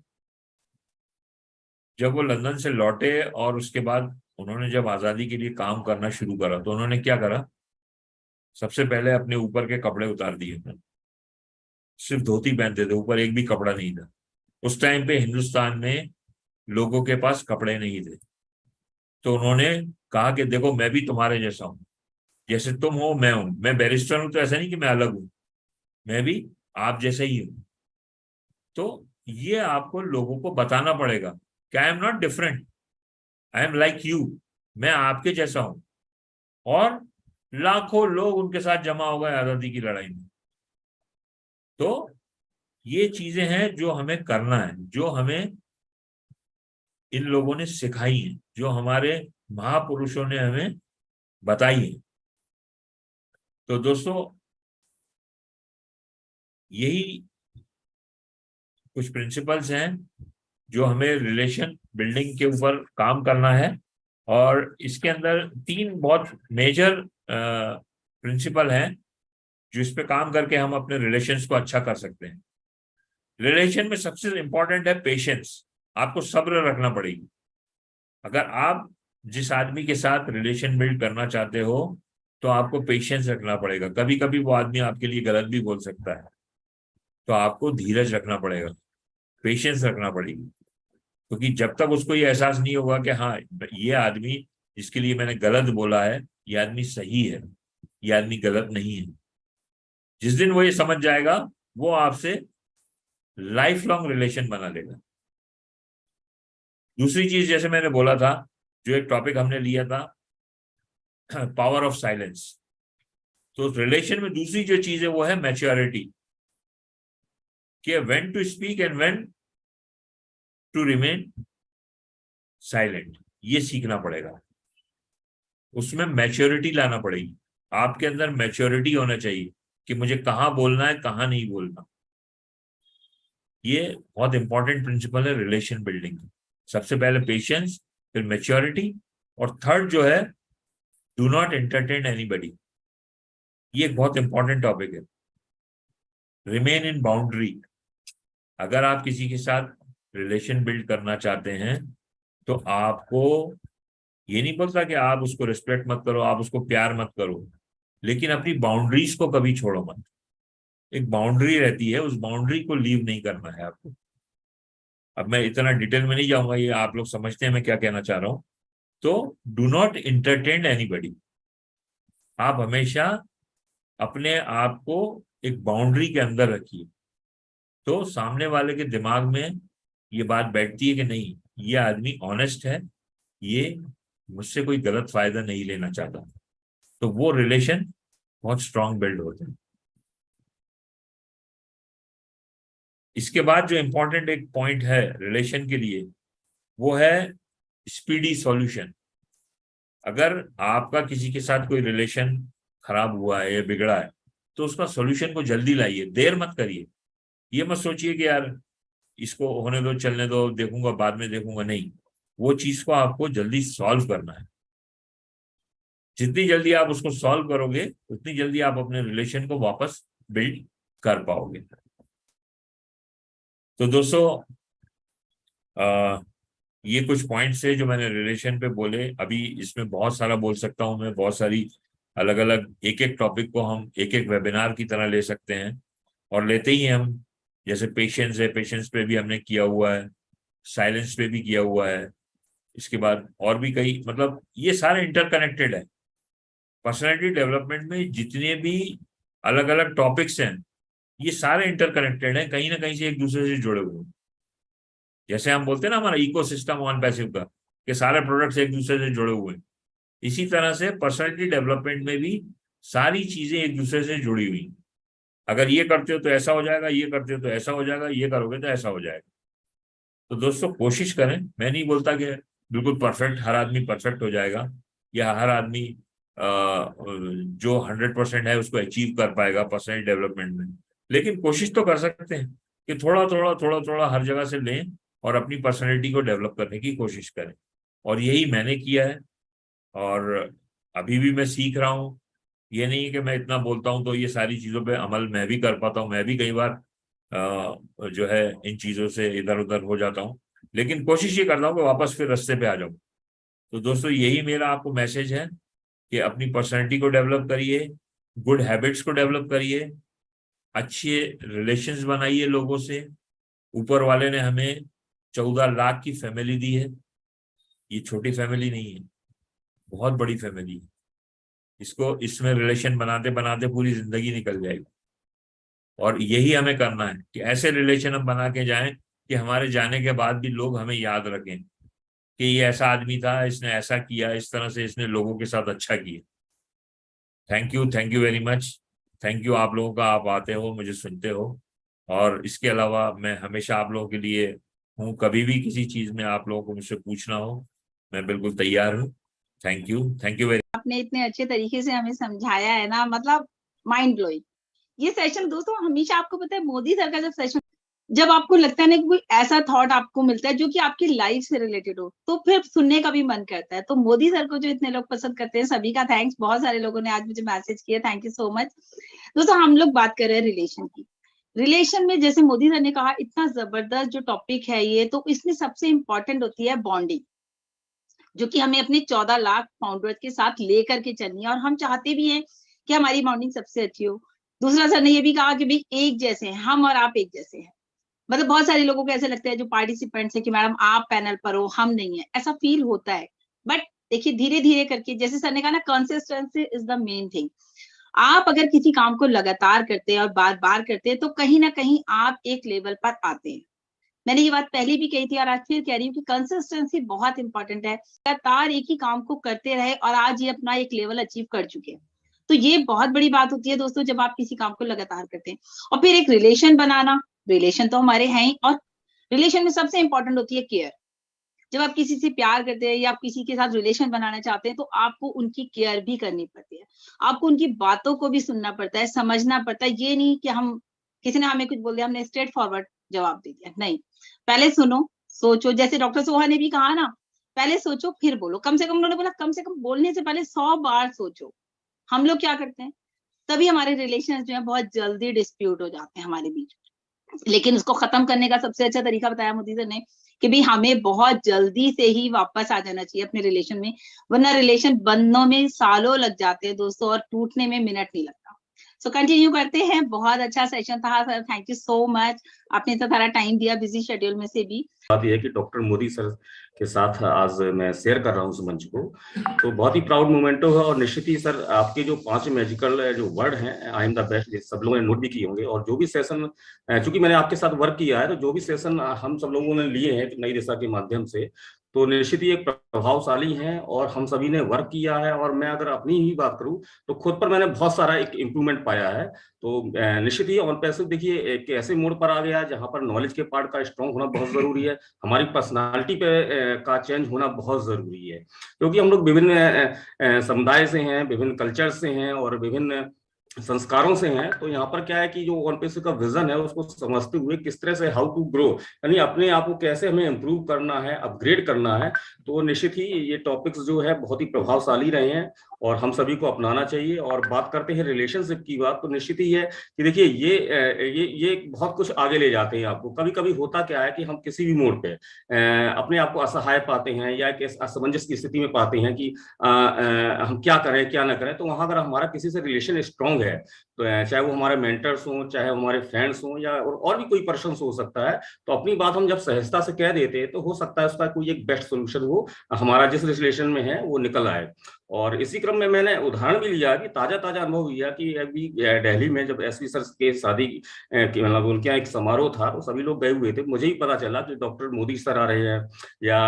जब वो लंदन से लौटे, और उसके बाद उन्होंने जब आजादी के लिए काम करना शुरू करा, तो उन्होंने क्या करा? सबसे पहले अपने ऊपर के कपड़े उतार दिए, सिर्फ धोती पहनते थे, ऊपर एक भी कपड़ा नहीं था। उस टाइम पे हिंदुस्तान में लोगों के पास कपड़े नहीं थे, तो उन्होंने कहा कि देखो मैं भी तुम्हारे जैसा हूं, जैसे तुम हो मैं हूं, मैं बैरिस्टर हूं तो ऐसा नहीं कि मैं अलग हूं, मैं भी आप जैसे ही हूं। तो ये आपको लोगों को बताना पड़ेगा कि I am not different, I am like you, मैं आपके जैसा हूं। और लाखों लोग उनके साथ जमा हो गए आजादी की लड़ाई में। तो ये चीजें हैं जो हमें करना है, जो हमें इन लोगों ने सिखाई है, जो हमारे महापुरुषों ने हमें बताई है। तो दोस्तों, यही कुछ प्रिंसिपल्स हैं जो हमें रिलेशन बिल्डिंग के ऊपर काम करना है। और इसके अंदर 3 बहुत मेजर प्रिंसिपल हैं जो इस पे काम करके हम अपने रिलेशंस को अच्छा कर सकते हैं। रिलेशन में सबसे इंपॉर्टेंट है पेशेंस। आपको सब्र रखना पड़ेगी। अगर आप जिस आदमी के साथ रिलेशन बिल्ड करना चाहते हो, तो आपको पेशेंस रखना पड़ेगा। कभी कभी वो आदमी आपके लिए गलत भी बोल सकता है, तो आपको धीरज रखना पड़ेगा, पेशेंस रखना पड़ेगी। क्योंकि जब तक उसको ये एहसास नहीं होगा कि हाँ, ये आदमी जिसके लिए मैंने गलत बोला है, ये आदमी सही है, ये आदमी गलत नहीं है, जिस दिन वो ये समझ जाएगा, वो आपसे लाइफ लॉन्ग रिलेशन बना लेगा। दूसरी चीज, जैसे मैंने बोला था, जो एक टॉपिक हमने लिया था, पावर ऑफ साइलेंस। तो रिलेशन में दूसरी जो चीज है वो है मैच्योरिटी, कि when to speak and when to remain silent, ये सीखना पड़ेगा। उसमें मैच्योरिटी लाना पड़ेगी, आपके अंदर मैच्योरिटी होना चाहिए। कि मुझे कहाँ बोलना है, कहाँ नहीं बोलना। ये बहुत इंपॉर्टेंट प्रिंसिपल है रिलेशन बिल्डिंग। सबसे पहले पेशेंस, फिर मैच्योरिटी, और थर्ड जो है डू नॉट एंटरटेन एनीबडी। ये एक बहुत इंपॉर्टेंट टॉपिक है। Remain in boundary. अगर आप किसी के साथ रिलेशन बिल्ड करना चाहते हैं तो आपको, ये नहीं बोलता कि आप उसको रिस्पेक्ट मत करो, आप उसको प्यार मत करो, लेकिन अपनी बाउंड्रीज को कभी छोड़ो मत। एक बाउंड्री रहती है, उस बाउंड्री को लीव नहीं करना है आपको। अब मैं इतना डिटेल में नहीं जाऊंगा, ये आप लोग समझते हैं मैं क्या कहना चाह रहा हूं। तो डू नॉट इंटरटेन एनीबडी। आप हमेशा अपने आप को एक बाउंड्री के अंदर रखिए, तो सामने वाले के दिमाग में ये बात बैठती है कि नहीं, ये आदमी ऑनेस्ट है, ये मुझसे कोई गलत फायदा नहीं लेना चाहता। तो वो रिलेशन बहुत स्ट्रांग बिल्ड होते हैं। इसके बाद जो इंपॉर्टेंट एक पॉइंट है रिलेशन के लिए, वो है स्पीडी सॉल्यूशन। अगर आपका किसी के साथ कोई रिलेशन खराब हुआ है या बिगड़ा है, तो उसका सॉल्यूशन को जल्दी लाइए, देर मत करिए। ये मत सोचिए कि यार इसको होने दो, चलने दो, देखूंगा बाद में देखूंगा, नहीं। वो चीज को आपको जल्दी सॉल्व करना है। जितनी जल्दी आप उसको सॉल्व करोगे, उतनी जल्दी आप अपने रिलेशन को वापस बिल्ड कर पाओगे। तो दोस्तों, ये कुछ पॉइंट्स है जो मैंने रिलेशन पे बोले। अभी इसमें बहुत सारा बोल सकता हूँ मैं, बहुत सारी अलग अलग, एक एक टॉपिक को हम एक एक वेबिनार की तरह ले सकते हैं, और लेते ही हैं हम। जैसे पेशेंस है, पेशेंस पे भी हमने किया हुआ है, साइलेंस पे भी किया हुआ है। इसके बाद और भी कई, मतलब ये सारे इंटरकनेक्टेड है। पर्सनैलिटी डेवलपमेंट में जितने भी अलग अलग टॉपिक्स हैं, ये सारे इंटरकनेक्टेड हैं, कहीं ना कहीं से एक दूसरे से जुड़े हुए हैं। जैसे हम बोलते हैं ना हमारा इकोसिस्टम ऑन पैसिव का, कि सारे प्रोडक्ट्स एक दूसरे से जुड़े हुए हैं, इसी तरह से पर्सनैलिटी डेवलपमेंट में भी सारी चीजें एक दूसरे से जुड़ी हुई। अगर ये करते हो तो ऐसा हो जाएगा, ये करते हो तो ऐसा हो जाएगा, ये करोगे तो ऐसा हो जाएगा। तो दोस्तों कोशिश करें। मैं नहीं बोलता कि बिल्कुल परफेक्ट, हर आदमी परफेक्ट हो जाएगा, या हर आदमी जो 100% है उसको अचीव कर पाएगा पर्सनल डेवलपमेंट में, लेकिन कोशिश तो कर सकते हैं कि थोड़ा थोड़ा थोड़ा थोड़ा हर जगह से लें और अपनी पर्सनैलिटी को डेवलप करने की कोशिश करें। और यही मैंने किया है, और अभी भी मैं सीख रहा हूँ। ये नहीं है कि मैं इतना बोलता हूँ तो ये सारी चीज़ों पे अमल मैं भी कर पाता हूँ। मैं भी कई बार जो है इन चीज़ों से इधर उधर हो जाता हूँ, लेकिन कोशिश ये करता हूँ कि वापस फिर रास्ते पे आ जाऊँ। तो दोस्तों यही मेरा आपको मैसेज है कि अपनी पर्सनैलिटी को डेवलप करिए, गुड हैबिट्स को डेवलप करिए, अच्छे रिलेशंस बनाइए लोगों से। ऊपर वाले ने हमें 14 लाख की फैमिली दी है। ये छोटी फैमिली नहीं है, बहुत बड़ी फैमिली है। इसको, इसमें रिलेशन बनाते बनाते पूरी जिंदगी निकल जाएगी। और यही हमें करना है कि ऐसे रिलेशन हम बना के जाएं कि हमारे जाने के बाद भी लोग हमें याद रखें कि ये ऐसा आदमी था, इसने ऐसा किया, इस तरह से इसने लोगों के साथ अच्छा किया। Thank you very much. Thank you आप लोगों का, आप आते हो, मुझे सुनते हो। और इसके अलावा मैं हमेशा आप लोगों के लिए हूँ, कभी भी किसी चीज में आप लोगों को मुझसे पूछना हो, मैं बिल्कुल तैयार हूँ। Thank you very.
आपने इतने अच्छे तरीके से हमें समझाया है ना, मतलब माइंड ब्लोइंग। ये सेशन दोस्तों, हमेशा आपको पता है मोदी सर का जब सेशन, जब आपको लगता है ना कि कोई ऐसा थॉट आपको मिलता है जो कि आपकी लाइफ से रिलेटेड हो, तो फिर सुनने का भी मन करता है। तो मोदी सर को जो इतने लोग पसंद करते हैं, सभी का थैंक्स। बहुत सारे लोगों ने आज मुझे मैसेज किया, थैंक यू सो मच। दोस्तों हम लोग बात कर रहे हैं रिलेशन की। रिलेशन में जैसे मोदी सर ने कहा, इतना जबरदस्त जो टॉपिक है ये, तो इसमें सबसे इंपॉर्टेंट होती है बॉन्डिंग, जो कि हमें अपने 14 लाख फाउंडर्स के साथ लेकर के चलनी है, और हम चाहते भी हैं कि हमारी बॉन्डिंग सबसे अच्छी हो। दूसरा सर ने ये भी कहा कि भाई एक जैसे हैं हम, और आप एक जैसे हैं। मतलब बहुत सारे लोगों को ऐसे लगता है जो पार्टिसिपेंट्स है कि मैडम आप पैनल पर हो, हम नहीं है, ऐसा फील होता है। बट देखिए धीरे धीरे करके, जैसे सर ने कहा ना, consistency is the main thing. आप अगर किसी काम को लगातार करते हैं और बार बार करते हैं, तो कहीं ना कहीं आप एक लेवल पर आते हैं। मैंने ये बात पहले भी कही थी और आज फिर कह रही हूँ कि कंसिस्टेंसी बहुत इंपॉर्टेंट है। लगातार एक ही काम को करते रहे और आज ये अपना एक लेवल अचीव कर चुके हैं, तो ये बहुत बड़ी बात होती है दोस्तों, जब आप किसी काम को लगातार करते हैं। और फिर एक रिलेशन बनाना, रिलेशन तो हमारे हैं ही, और रिलेशन में सबसे इंपॉर्टेंट होती है केयर। जब आप किसी से प्यार करते हैं या आप किसी के साथ रिलेशन बनाना चाहते हैं, तो आपको उनकी केयर भी करनी पड़ती है। आपको उनकी बातों को भी सुनना पड़ता है, समझना पड़ता है। ये नहीं कि हम किसी ने हमें कुछ बोल दिया, हमने स्ट्रेट फॉरवर्ड जवाब दे दिया। नहीं, पहले सुनो, सोचो। जैसे डॉक्टर सोहा ने भी कहा ना, पहले सोचो फिर बोलो। कम से कम उन्होंने बोला, कम से कम बोलने से पहले 100 बार सोचो। हम लोग क्या करते हैं, तभी हमारे रिलेशंस जो है बहुत जल्दी डिस्प्यूट हो जाते हैं हमारे बीच। लेकिन उसको खत्म करने का सबसे अच्छा तरीका बताया मोदी सर ने कि भाई हमें बहुत जल्दी से ही वापस आ जाना चाहिए अपने रिलेशन में, वरना रिलेशन बनने में सालों लग जाते हैं दोस्तों, और टूटने में मिनट नहीं लगता। सो कंटिन्यू करते हैं। बहुत अच्छा सेशन था sir, thank you so much, आपने तो सारा टाइम दिया बिजी शेड्यूल में से भी।
बात यह है कि डॉक्टर मोदी सर के साथ आज मैं शेयर कर रहा हूँ इस मंच को, तो बहुत ही प्राउड मोमेंटो है। और निश्चित ही सर आपके जो 5 मैजिकल जो वर्ड हैं, आई एम द बेस्ट, सब लोगों ने नोट भी किए होंगे। और जो भी सेशन, चूंकि मैंने आपके साथ वर्क किया है, तो जो भी सेशन हम सब लोगों ने लिए हैं नई दिशा के माध्यम से, तो निश्चित ही एक प्रभावशाली हैं और हम सभी ने वर्क किया है। और मैं अगर अपनी ही बात करूं तो खुद पर मैंने बहुत सारा एक इम्प्रूवमेंट पाया है। तो निश्चित ही ऑन पैसिव देखिए एक ऐसे मोड पर आ गया जहां पर नॉलेज के पार्ट का स्ट्रांग होना बहुत जरूरी है, हमारी पर्सनालिटी पे का चेंज होना बहुत जरूरी है। क्योंकि हम लोग विभिन्न समुदाय से हैं, विभिन्न कल्चर से हैं और विभिन्न संस्कारों से हैं। तो यहाँ पर क्या है कि जो वन पीस का विजन है उसको समझते हुए किस तरह से हाउ टू ग्रो, यानी अपने आप को कैसे हमें इम्प्रूव करना है, अपग्रेड करना है, तो निश्चित ही ये टॉपिक्स जो है बहुत ही प्रभावशाली रहे हैं और हम सभी को अपनाना चाहिए। और बात करते हैं रिलेशनशिप की बात, तो निश्चित ही है कि देखिए ये बहुत कुछ आगे ले जाते हैं आपको। कभी कभी होता क्या है कि हम किसी भी मोड़ पे अपने आप को असहाय पाते हैं या एक असमंजस की स्थिति में पाते हैं कि हम क्या करें क्या ना करें। तो वहां अगर हमारा किसी से रिलेशन स्ट्रांग है, तो चाहे वो हमारे मेंटर्स हों, चाहे हमारे फ्रेंड्स हों, या और भी कोई पर्सन हो सकता है, तो अपनी बात हम जब सहजता से कह देते हैं तो हो सकता है उसका कोई एक बेस्ट सोल्यूशन वो हमारा जिस रिलेशन में है वो निकल आए। और इसी क्रम में मैंने उदाहरण भी लिया कि ताजा अनुभव लिया कि अभी दिल्ली में जब एसवी सर के शादी मतलब उनके यहाँ एक समारोह था, तो सभी लोग गए हुए थे। मुझे ही पता चला कि डॉक्टर मोदी सर आ रहे हैं या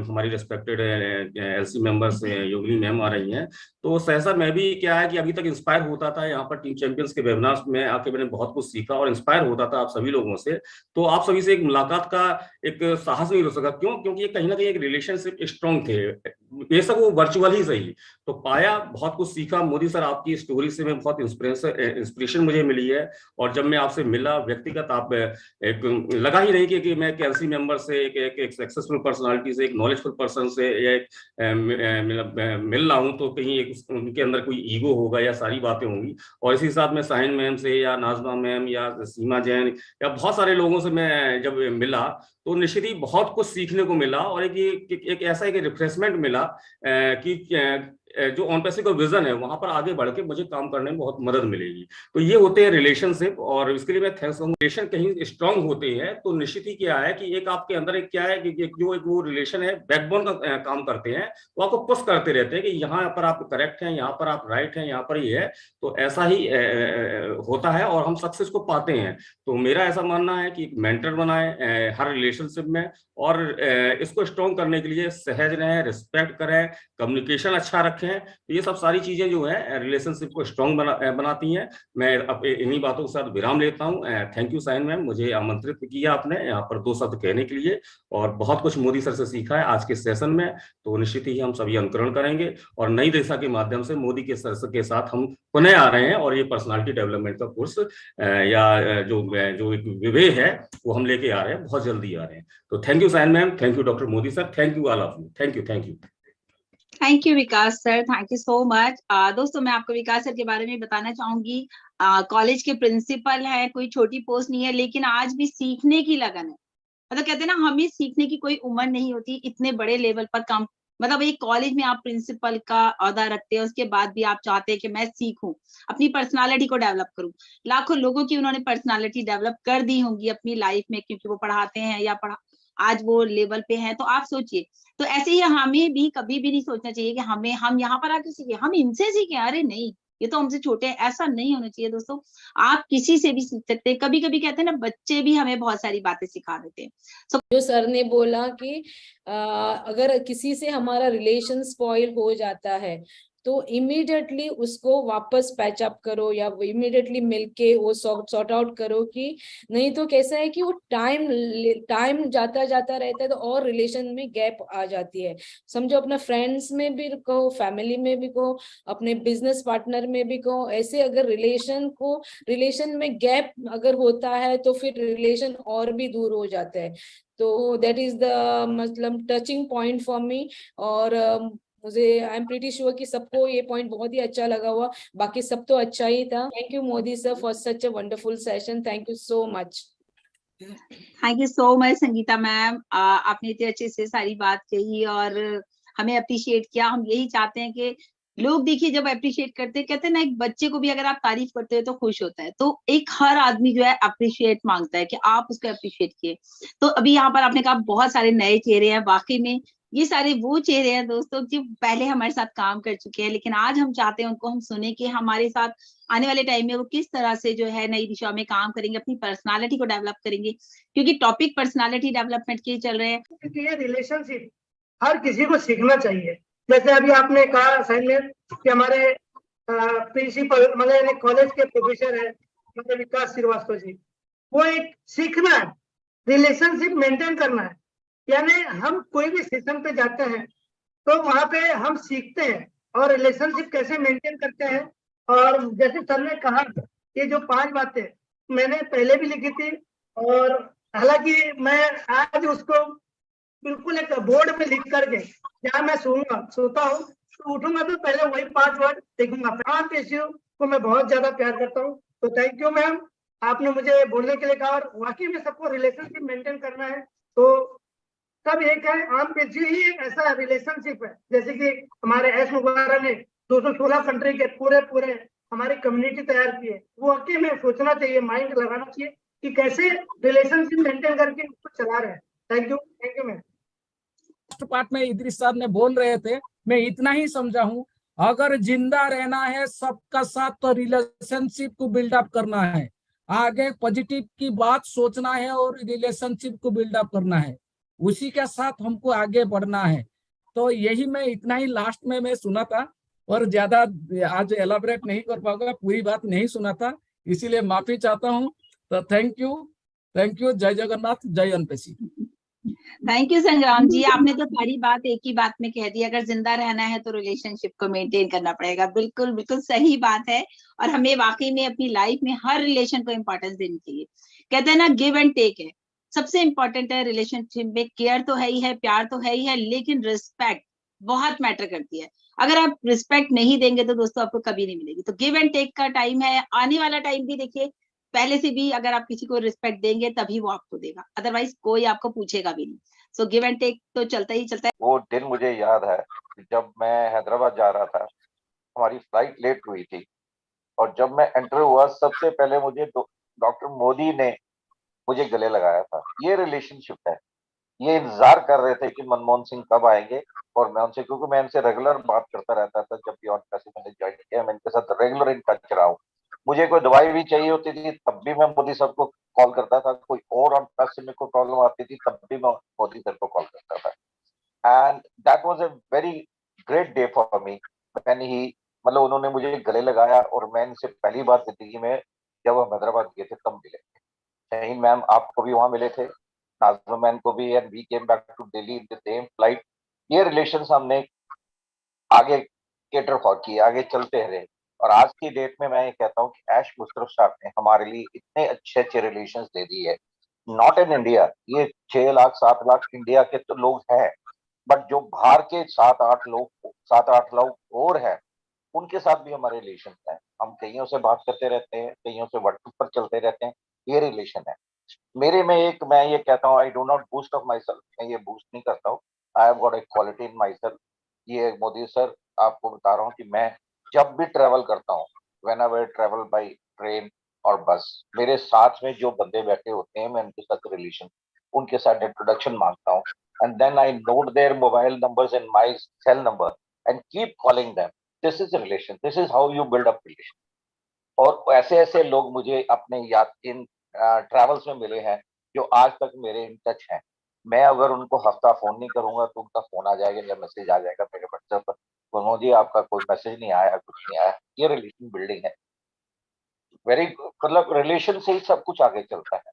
हमारी रिस्पेक्टेड एलसी मेंबर्स योगिनी मैम आ रही हैं। तो सहसा मैं भी क्या है कि अभी तक इंस्पायर होता था, यहाँ पर टीम चैंपियंस के वेबिनार्स में आके मैंने बहुत कुछ सीखा और इंस्पायर होता था आप सभी लोगों से। तो आप सभी से एक मुलाकात का एक साहस नहीं हो सका, क्यों? क्योंकि कहीं ना कहीं एक रिलेशनशिप स्ट्रांग थे, बेशक वो वर्चुअल ही सही। तो पाया, बहुत कुछ सीखा। मोदी सर आपकी स्टोरी से मैं बहुत इंस्पिरेशन मुझे मिली है। और जब मैं आपसे मिला व्यक्तिगत, आप एक लगा ही नहीं कि मैं एक एलसी मेंबर से, एक सक्सेसफुल पर्सनालिटी से, एक नॉलेजफुल पर्सन से या मिल रहा हूँ, तो कहीं एक उनके अंदर कोई ईगो होगा या सारी बातें होंगी। और इसी साथ में साहिन मैम से या नाजमा मैम या सीमा जैन या बहुत सारे लोगों से मैं जब मिला, तो निश्चित ही बहुत कुछ सीखने को मिला और एक ऐसा एक रिफ्रेशमेंट मिला कि जो ऑन पैसिव का विजन है वहां पर आगे बढ़ के मुझे काम करने में बहुत मदद मिलेगी। तो ये होते हैं रिलेशनशिप, और इसके लिए मैं थैंक्स कहूँगा। रिलेशन कहीं स्ट्रांग होते हैं तो निश्चित ही क्या है कि एक आपके अंदर एक क्या है कि जो एक वो रिलेशन है बैकबोन का काम करते हैं, वो आपको पुश करते रहते हैं कि यहाँ पर आप करेक्ट हैं, यहाँ पर आप राइट हैं, यहाँ पर ही है। तो ऐसा ही होता है और हम सक्सेस को पाते हैं। तो मेरा ऐसा मानना है कि एक मेंटर बनाए हर रिलेशनशिप में, और इसको स्ट्रॉन्ग करने के लिए सहज रहें, रिस्पेक्ट करें, कम्युनिकेशन अच्छा रखें। तो ये सब सारी चीजें जो है रिलेशनशिप को स्ट्रॉन्ग बनाती हैं। मैं इन्हीं बातों के साथ विराम लेता हूँ। थैंक यू साइन मैम, मुझे आमंत्रित किया आपने यहाँ पर 2 शब्द कहने के लिए, और बहुत कुछ मोदी सर से सीखा है आज के सेशन में। तो निश्चित ही हम सभी अनुकरण करेंगे और नई दिशा के माध्यम से मोदी के सर के साथ हम पुनः आ रहे हैं, और ये पर्सनालिटी डेवलपमेंट का कोर्स या जो एक विवेक है वो हम लेके आ रहे हैं, बहुत जल्दी आ रहे हैं। तो thank you Shine ma'am, thank you doctor Modi sir, thank you all of you, thank you
thank you Vikas sir, thank you so much. दोस्तों मैं आपको विकास सर के बारे में बताना चाहूंगी। कॉलेज के प्रिंसिपल है, कोई छोटी पोस्ट नहीं है, लेकिन आज भी सीखने की लगन है। मतलब कहते हैं ना, हमें सीखने की कोई उम्र नहीं होती। इतने बड़े लेवल पर काम, मतलब एक कॉलेज में आप प्रिंसिपल का ओहदा रखते हैं, उसके बाद भी आप चाहते हैं कि मैं सीखूं, अपनी पर्सनालिटी को डेवलप करूं। लाखों लोगों की उन्होंने पर्सनालिटी डेवलप कर दी होंगी अपनी लाइफ में, क्योंकि वो पढ़ाते हैं या आज वो लेवल पे हैं। तो आप सोचिए, तो ऐसे ही हमें भी कभी भी नहीं सोचना चाहिए कि हम यहाँ पर आके सीखे, हम इनसे सीखे। अरे नहीं, ये तो हमसे छोटे हैं, ऐसा नहीं होना चाहिए दोस्तों। आप किसी से भी सीख सकते हैं। कभी कभी कहते हैं ना, बच्चे भी हमें बहुत सारी बातें सिखा देते हैं।
जो सर ने बोला कि अगर किसी से हमारा रिलेशन स्पॉइल हो जाता है तो इमीडिएटली उसको वापस पैच अप करो या इमीडिएटली मिलके वो सॉर्ट आउट करो, कि नहीं तो कैसा है कि वो टाइम जाता जाता रहता है तो और रिलेशन में गैप आ जाती है। समझो अपना फ्रेंड्स में भी कहो, फैमिली में भी कहो, अपने बिजनेस पार्टनर में भी कहो, ऐसे अगर रिलेशन में गैप अगर होता है तो फिर रिलेशन और भी दूर हो जाता है। तो दैट इज द मतलब टचिंग पॉइंट फॉर मी। और मुझे आई एम प्रीटी श्योर कि सबको ये पॉइंट बहुत ही अच्छा लगा हुआ, बाकी सब तो अच्छा ही था। Thank you Modi sir for such a wonderful session, thank you so much.
Thank you so much Sangeeta ma'am, आपने इतने अच्छे से सारी बात कही और हमें अप्रिशिएट किया। हम यही चाहते हैं कि लोग देखिए जब अप्रिशिएट करते हैं, कहते हैं ना एक बच्चे को भी अगर आप तारीफ करते हो तो खुश होता है, तो एक हर आदमी जो है अप्रिशिएट मांगता है कि आप उसको अप्रिशिएट किए। तो अभी यहाँ पर आपने कहा बहुत सारे नए चेहरे हैं, वाकई में ये सारे वो चेहरे हैं दोस्तों जो पहले हमारे साथ काम कर चुके हैं, लेकिन आज हम चाहते हैं उनको हम सुने कि हमारे साथ आने वाले टाइम में वो किस तरह से जो है नई दिशा में काम करेंगे, अपनी पर्सनालिटी को डेवलप करेंगे, क्योंकि टॉपिक पर्सनालिटी डेवलपमेंट के चल रहे हैं।
क्योंकि ये रिलेशनशिप हर किसी को सीखना चाहिए। जैसे अभी आपने कहा साइलेंट कि हमारे प्रिंसिपल मतलब कॉलेज के प्रोफेसर है मतलब विकास श्रीवास्तव जी, वो एक सीखना है, रिलेशनशिप मेंटेन करना है। यानी हम कोई भी सेशन पे जाते हैं तो वहां पे हम सीखते हैं और रिलेशनशिप कैसे मेंटेन करते हैं। और जैसे सर ने कहा ये जो 5 बातें मैंने पहले भी लिखी थी, और हालांकि मैं आज उसको बिल्कुल एक बोर्ड में लिख करके जहाँ मैं सोता हूँ तो उठूंगा तो पहले वही 5 वर्ड देखूंगा। आप इश्यू को मैं बहुत ज्यादा प्यार करता हूँ। तो थैंक यू मैम, आपने मुझे बोलने के लिए कहा। और वाकई में सबको रिलेशनशिप मेंटेन करना है तो सब एक है। आम पेशी ही एक ऐसा रिलेशनशिप है, जैसे कि हमारे एस मुबारा ने 216 कंट्री के पूरे हमारी कम्युनिटी तैयार की है। वो वाकई में सोचना चाहिए, माइंड लगाना चाहिए कि कैसे रिलेशनशिप मेंटेन करके उसको चला रहे हैं। Thank you ma'am.
पार्ट में इदरीस साहब ने बोल रहे थे, मैं इतना ही समझा हूं, अगर जिंदा रहना है सबका साथ तो रिलेशनशिप को बिल्डअप करना है, आगे पॉजिटिव की बात सोचना है और रिलेशनशिप को बिल्डअप करना है, उसी के साथ हमको आगे बढ़ना है। तो यही मैं इतना ही लास्ट में मैं सुना था और ज्यादा आज एलाबरेट नहीं कर पाऊंगा, पूरी बात नहीं सुना था, इसीलिए माफी चाहता हूँ। तो थैंक यू, जय जगन्नाथ, जय अनपेशी।
थैंक यू संग्राम जी, आपने तो सारी बात एक ही बात में कह दी, अगर जिंदा रहना है तो रिलेशनशिप को मेंटेन करना पड़ेगा। बिल्कुल बिल्कुल सही बात है और हमें वाकई में अपनी लाइफ में हर रिलेशन को इम्पोर्टेंस देनी चाहिए। कहते हैं ना गिव एंड टेक है सबसे इम्पोर्टेंट है रिलेशनशिप में। केयर तो है ही है, प्यार तो है ही है, लेकिन रिस्पेक्ट बहुत मैटर करती है। अगर आप रिस्पेक्ट नहीं देंगे तो दोस्तों आपको कभी नहीं मिलेगी। तो गिव एंड टेक का टाइम है, आने वाला टाइम भी देखिए पहले से भी अगर आप किसी को रिस्पेक्ट देंगे तभी वो आपको देगा, अदरवाइज कोई आपको पूछेगा भी नहीं। सो गिव एंड टेक तो चलता ही चलता है।
वो दिन मुझे याद है जब मैं हैदराबाद जा रहा था, हमारी फ्लाइट लेट हुई थी और जब मैं एंटर हुआ सबसे पहले मुझे डॉक्टर मोदी ने मुझे गले लगाया था। ये रिलेशनशिप है। ये इंतजार कर रहे थे कि मनमोहन सिंह कब आएंगे और मैं उनसे, क्योंकि मैं इनसे रेगुलर बात करता रहता था, जब भी ऑन पैसे मैंने ज्वाइन किया मैं इनके साथ रेगुलर इन टच रहा हूँ। मुझे कोई दवाई भी चाहिए होती थी तब भी मैं मोदी सर को कॉल करता था, कोई और ऑन टच से मेरे को प्रॉब्लम आती थी तब भी मैं मोदी सर को कॉल करता था। And that was a very great day for me when he मतलब उन्होंने मुझे गले लगाया और मैं इनसे पहली बार जिंदगी में जब हम हैदराबाद गए थे तब मिले। शाहीन मैम आपको भी वहां मिले थे, नाज़िमा मैम को भी, and we came back to Delhi in the same flight. ये रिलेशंस हमने आगे केटर फॉर किए, आगे चलते रहे। और आज की डेट में मैं ये कहता हूँ कि ऐश मुश्रफ साहब ने हमारे लिए इतने अच्छे रिलेशंस दे दिए। नॉट इन इंडिया, ये 6 लाख 7 लाख इंडिया के तो लोग हैं, बट जो बाहर के 7-8 लोग और हैं उनके साथ भी हमारे रिलेशन हैं। हम कईयों से बात करते रहते हैं, कईयों से व्हाट्सएप पर चलते रहते हैं, ये रिलेशन है। मेरे में एक, मैं ये कहता हूँ, I do not boost of my self, मैं ये बूस्ट नहीं करता हूँ। I have got a quality in my self. ये मोदी सर आपको बता रहा हूँ कि मैं जब भी ट्रेवल करता हूँ, when ever travel by train और बस, मेरे साथ में जो बंदे बैठे होते हैं मैं उनके साथ रिलेशन, उनके साथ इंट्रोडक्शन मांगता हूँ, and then I note their mobile numbers in my cell number and keep calling them. This is relation, this is how you build up relation. और ऐसे ऐसे लोग मुझे अपने याद इन ट्रैवल्स में मिले हैं जो आज तक मेरे इन टच हैं। मैं अगर उनको हफ्ता फोन नहीं करूंगा तो उनका फोन आ जाएगा या मैसेज आ जाएगा मेरे व्हाट्सएप पर, तो मोदी आपका कोई मैसेज नहीं आया, कुछ नहीं आया, ये रिलेशन बिल्डिंग है। वेरी मतलब रिलेशन से ही सब कुछ आगे चलता है,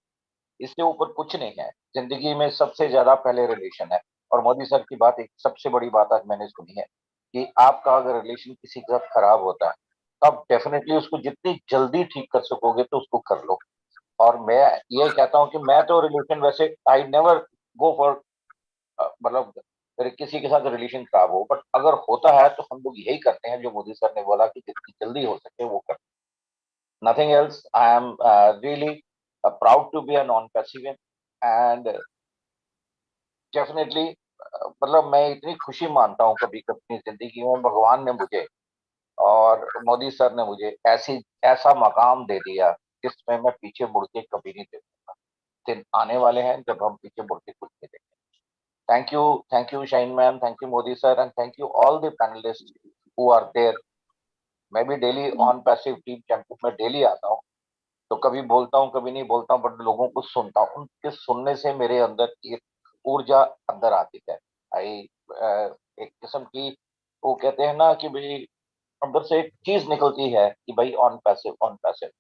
इससे ऊपर कुछ नहीं है जिंदगी में। सबसे ज्यादा पहले रिलेशन है। और मोदी सर की बात, एक सबसे बड़ी बात आज मैंने सुनी है कि आपका अगर रिलेशन किसी के साथ खराब होता है तब डेफिनेटली उसको जितनी जल्दी ठीक कर सकोगे तो उसको कर लो। और मैं ये कहता हूँ कि मैं तो रिलेशन वैसे आई नेवर गो फॉर मतलब किसी के साथ रिलेशन खराब हो, बट अगर होता है तो हम लोग यही करते हैं जो मोदी सर ने बोला कि जितनी जल्दी हो सके वो कर। Nothing else. I am really proud to be a non passive and definitely मतलब मैं इतनी खुशी मानता हूँ कभी कभी अपनी जिंदगी में भगवान ने मुझे और मोदी सर ने मुझे ऐसा मकाम दे दिया जिसमें मैं पीछे मुड़ के कभी नहीं देखूंगा। दिन आने वाले हैं जब हम पीछे मुड़ के कुछ नहीं देखेंगे। Thank you Shine ma'am, thank you Modi sir, and thank you all the panelist who are there. मैं भी daily OnPassive team champion में डेली आता हूँ, तो कभी बोलता हूँ कभी नहीं बोलता हूँ, बट लोगों को सुनता हूँ। उनके सुनने से मेरे अंदर एक ऊर्जा अंदर आती है। एक किस्म की, वो कहते हैं ना कि भाई अंदर से एक चीज निकलती है कि भाई ऑन पैसिव।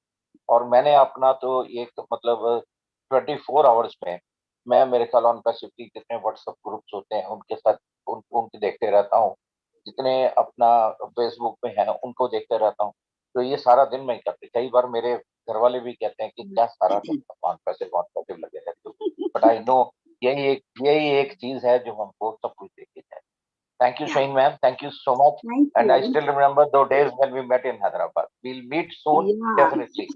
और मैंने अपना तो एक मतलब 24 आवर्स में मैं मेरे ख्याल ऑन पैसिव की जितने व्हाट्सएप ग्रुप्स होते हैं उनके साथ उनके देखते रहता हूँ, जितने अपना फेसबुक पे हैं उनको देखते रहता हूँ। तो ये सारा दिन मैं करती, कई बार मेरे घर वाले भी कहते हैं कि क्या सारा दिन ऑन पैसिव लगे रहते हो, बट आई नो यही एक चीज है जो हमको सब कुछ देके जाए। Thank you,
Yeah,
Shane ma'am. Thank you so much.
thank
And I
you.
still remember those days when we met in Hyderabad. We'll meet soon,
Yeah,
definitely.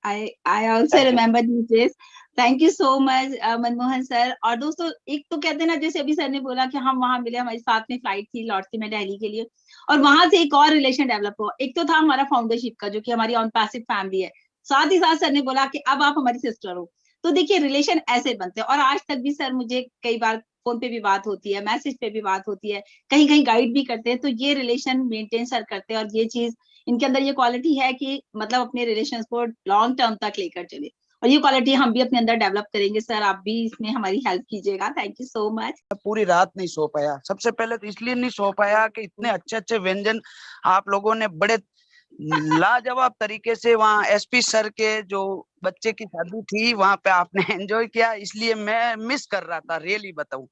I also
Thank you.
remember these days. Thank you so much Manmohan sir. और दोस्तों, एक तो कहते हैं ना, जैसे अभी sir ने बोला कि हम वहां मिले, हमारे साथ में फ्लाइट थी लौटती में दिल्ली के लिए, और वहां से एक और रिलेशन डेवलप हुआ। एक तो था हमारा फाउंडरशिप का, जो कि हमारी ऑन पैसिव फैमिली है, साथ ही साथ सर ने बोला कि अब आप हमारी सिस्टर हो। तो देखिए, रिलेशन ऐसे बनते हैं। और आज तक भी सर मुझे कई बार फोन पे भी बात होती है, मैसेज पे भी बात होती है, कहीं कहीं गाइड भी करते हैं। तो ये रिलेशन मेंटेन सर करते हैं, और ये चीज इनके अंदर ये क्वालिटी है कि मतलब अपने रिलेशंस को लॉन्ग टर्म तक लेकर चले। और ये क्वालिटी हम भी अपने अंदर डेवलप करेंगे। सर, आप भी इसमें हमारी हेल्प कीजिएगा। Thank you so much.
पूरी रात नहीं सो पाया। सबसे पहले तो इसलिए नहीं सो पाया कि इतने अच्छे अच्छे व्यंजन आप लोगों ने बड़े लाजवाब तरीके से, वहाँ एसपी सर के जो बच्चे की शादी थी वहां पे आपने एंजॉय किया, इसलिए मैं मिस कर रहा था, रियली बताऊं।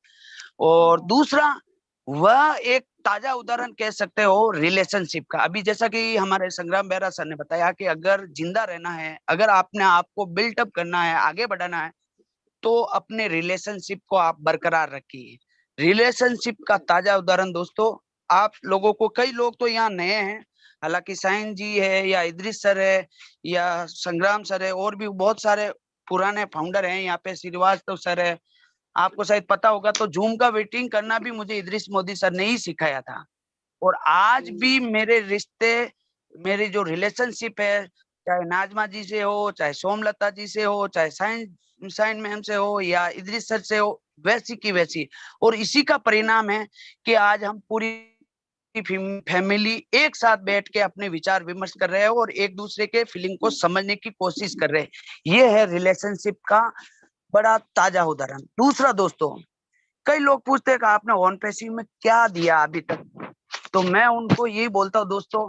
और दूसरा, वह एक ताजा उदाहरण कह सकते हो रिलेशनशिप का। अभी जैसा कि हमारे संग्राम बेहरा सर ने बताया कि अगर जिंदा रहना है, अगर आपने आपको बिल्टअप करना है, आगे बढ़ाना है, तो अपने रिलेशनशिप को आप बरकरार रखिए। रिलेशनशिप का ताजा उदाहरण दोस्तों, आप लोगों को, कई लोग तो यहाँ नए हैं, हालांकि साइन जी है या इदरीस सर है या संग्राम सर है, और भी बहुत सारे पुराने फाउंडर हैं यहाँ पे, श्रीवास्तव सर है, आपको शायद पता होगा। तो जूम का वेटिंग करना भी मुझे इदरीस मोदी सर ने ही सिखाया था। और आज भी मेरे रिश्ते, मेरी जो रिलेशनशिप है, चाहे नाजमा जी से हो, चाहे सोमलता जी से हो, चाहे साइन मैम से हो या इदरीस सर से हो, वैसी की वैसी। और इसी का परिणाम है कि आज हम पूरी फैमिली एक साथ बैठ के अपने विचार विमर्श कर रहे हैं और एक दूसरे के फीलिंग को समझने की कोशिश कर रहे हैं। ये है रिलेशनशिप का बड़ा ताजा उदाहरण। दूसरा दोस्तों, कई लोग पूछते हैं कि आपने ऑन पैसिव में क्या दिया अभी तक, तो मैं उनको यही बोलता हूँ दोस्तों,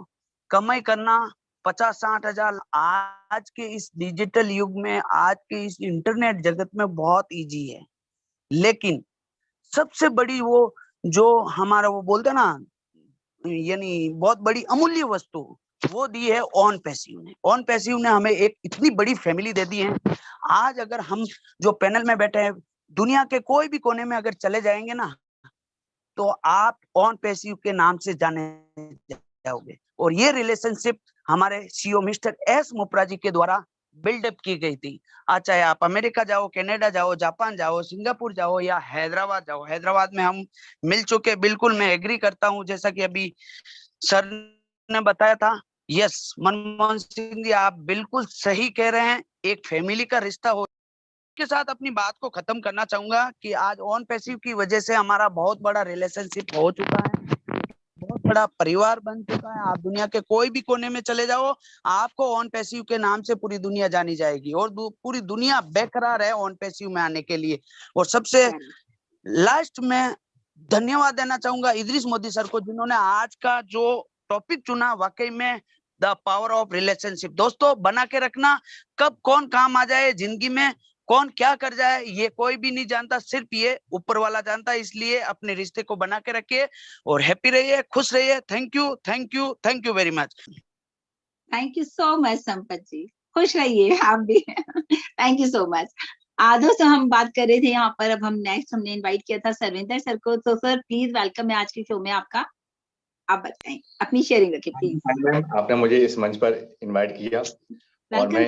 कमाई करना 50-60 हजार आज के इस डिजिटल युग में, आज के इस इंटरनेट जगत में बहुत इजी है। लेकिन सबसे बड़ी वो जो हमारा वो बोलते हैं ना, यानी बहुत बड़ी अमूल्य वस्तु, वो दी है ऑन पैसिव ने। ऑन पैसिव ने हमें एक इतनी बड़ी फैमिली दे दी है। आज अगर हम जो पैनल में बैठे हैं, दुनिया के कोई भी कोने में अगर चले जाएंगे ना, तो आप ऑन पैसिव के नाम से जाने जाओगे। और ये रिलेशनशिप हमारे सीईओ मिस्टर एस मोपरा जी के द्वारा बिल्डअप की गई थी। आज चाहे आप अमेरिका जाओ, कनाडा जाओ, जापान जाओ, सिंगापुर जाओ या हैदराबाद जाओ, हैदराबाद में हम मिल चुके। बिल्कुल मैं एग्री करता हूँ, जैसा कि अभी सर ने बताया था। यस मनमोहन सिंह जी, आप बिल्कुल सही कह रहे हैं, एक फैमिली का रिश्ता हो। के साथ अपनी बात को खत्म करना चाहूंगा कि आज ऑन पैसिव की वजह से हमारा बहुत बड़ा रिलेशनशिप हो चुका है, बहुत बड़ा परिवार बन चुका है। आप दुनिया के कोई भी कोने में चले जाओ, आपको ऑन पैसिव के नाम से पूरी दुनिया जानी जाएगी, और पूरी दुनिया बेकरार है ऑन पैसिव में आने के लिए। और सबसे लास्ट में धन्यवाद देना चाहूंगा इदरीस मोदी सर को, जिन्होंने आज का जो टॉपिक चुना, वाकई में द पावर ऑफ रिलेशनशिप। दोस्तों, बना के रखना, कब कौन काम आ जाए जिंदगी में, कौन क्या कर जाए, ये कोई भी नहीं जानता, सिर्फ ये ऊपर वाला जानता है। इसलिए अपने रिश्ते को बना के रखिए और हैप्पी रहिए, खुश रहिए। Thank you, thank you, thank you very much.
Thank you so much Sampat ji, खुश रहिए आप भी। Thank you so much. दोस्तों, हम बात कर रहे थे यहाँ पर, अब हम नेक्स्ट हमने इनवाइट किया था सर्विंदर सर को। तो सर प्लीज वेलकम है आज के शो में आपका, आप बताएं, अपनी शेयरिंग रखें प्लीज।
मैम, आपने मुझे इस मंच पर इनवाइट किया और मैं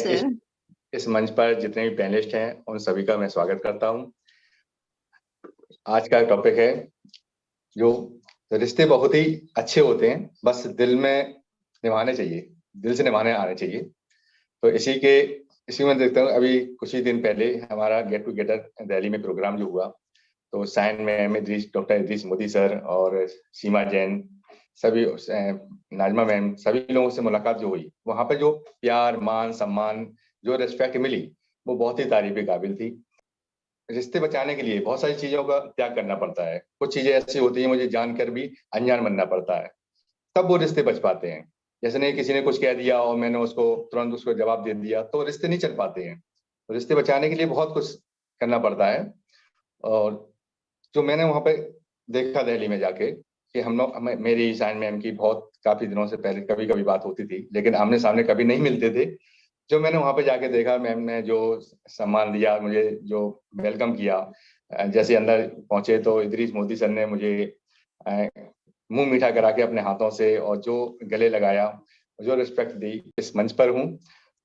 इस मंच पर जितने भी पैनलिस्ट हैं उन सभी का मैं स्वागत करता हूं। आज का टॉपिक है जो रिश्ते बहुत ही अच्छे होते हैं, बस दिल में निभाने चाहिए, दिल से निभाने आने चाहिए। तो इसी में देखता हूँ, अभी कुछ ही दिन पहले हमारा गेट टुगेदर दिल्ली में प्रोग्राम जो हुआ, तो Shine ma'am, doctor Idris Modi sir और सीमा जैन, सभी नाजमा मैम, सभी लोगों से मुलाकात जो हुई, वहां पर जो प्यार, मान सम्मान, जो रिस्पेक्ट मिली, वो बहुत ही तारीफ के काबिल थी। रिश्ते बचाने के लिए बहुत सारी चीजों का त्याग करना पड़ता है। कुछ चीजें ऐसी होती हैं मुझे जानकर भी अनजान बनना पड़ता है, तब वो रिश्ते बच पाते हैं। जैसे नहीं किसी ने कुछ कह दिया और मैंने उसको तुरंत उसको जवाब दे दिया, तो रिश्ते नहीं चल पाते हैं। तो रिश्ते बचाने के लिए बहुत कुछ करना पड़ता है। और जो मैंने वहां पे देखा दिल्ली में जाके कि हम लोग, मेरी साइन मैम की बहुत काफी दिनों से पहले कभी कभी बात होती थी, लेकिन आमने सामने कभी नहीं मिलते थे। जो मैंने वहां पे जाके देखा, मैम ने जो सम्मान दिया, मुझे जो वेलकम किया, जैसे अंदर पहुंचे तो इदरीस मोदी सर ने मुझे मुंह मीठा करा के अपने हाथों से, और जो गले लगाया, जो रिस्पेक्ट दी, इस मंच पर हूँ।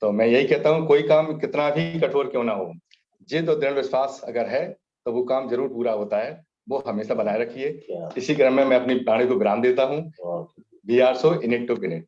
तो मैं यही कहता हूँ, कोई काम कितना भी कठोर क्यों ना हो, जिद और दृढ़ विश्वास अगर है तो वो काम जरूर पूरा होता है, वो हमेशा बनाए रखिए। इसी क्रम में मैं अपनी वाणी को विराम देता हूँ। We are so in it to win it.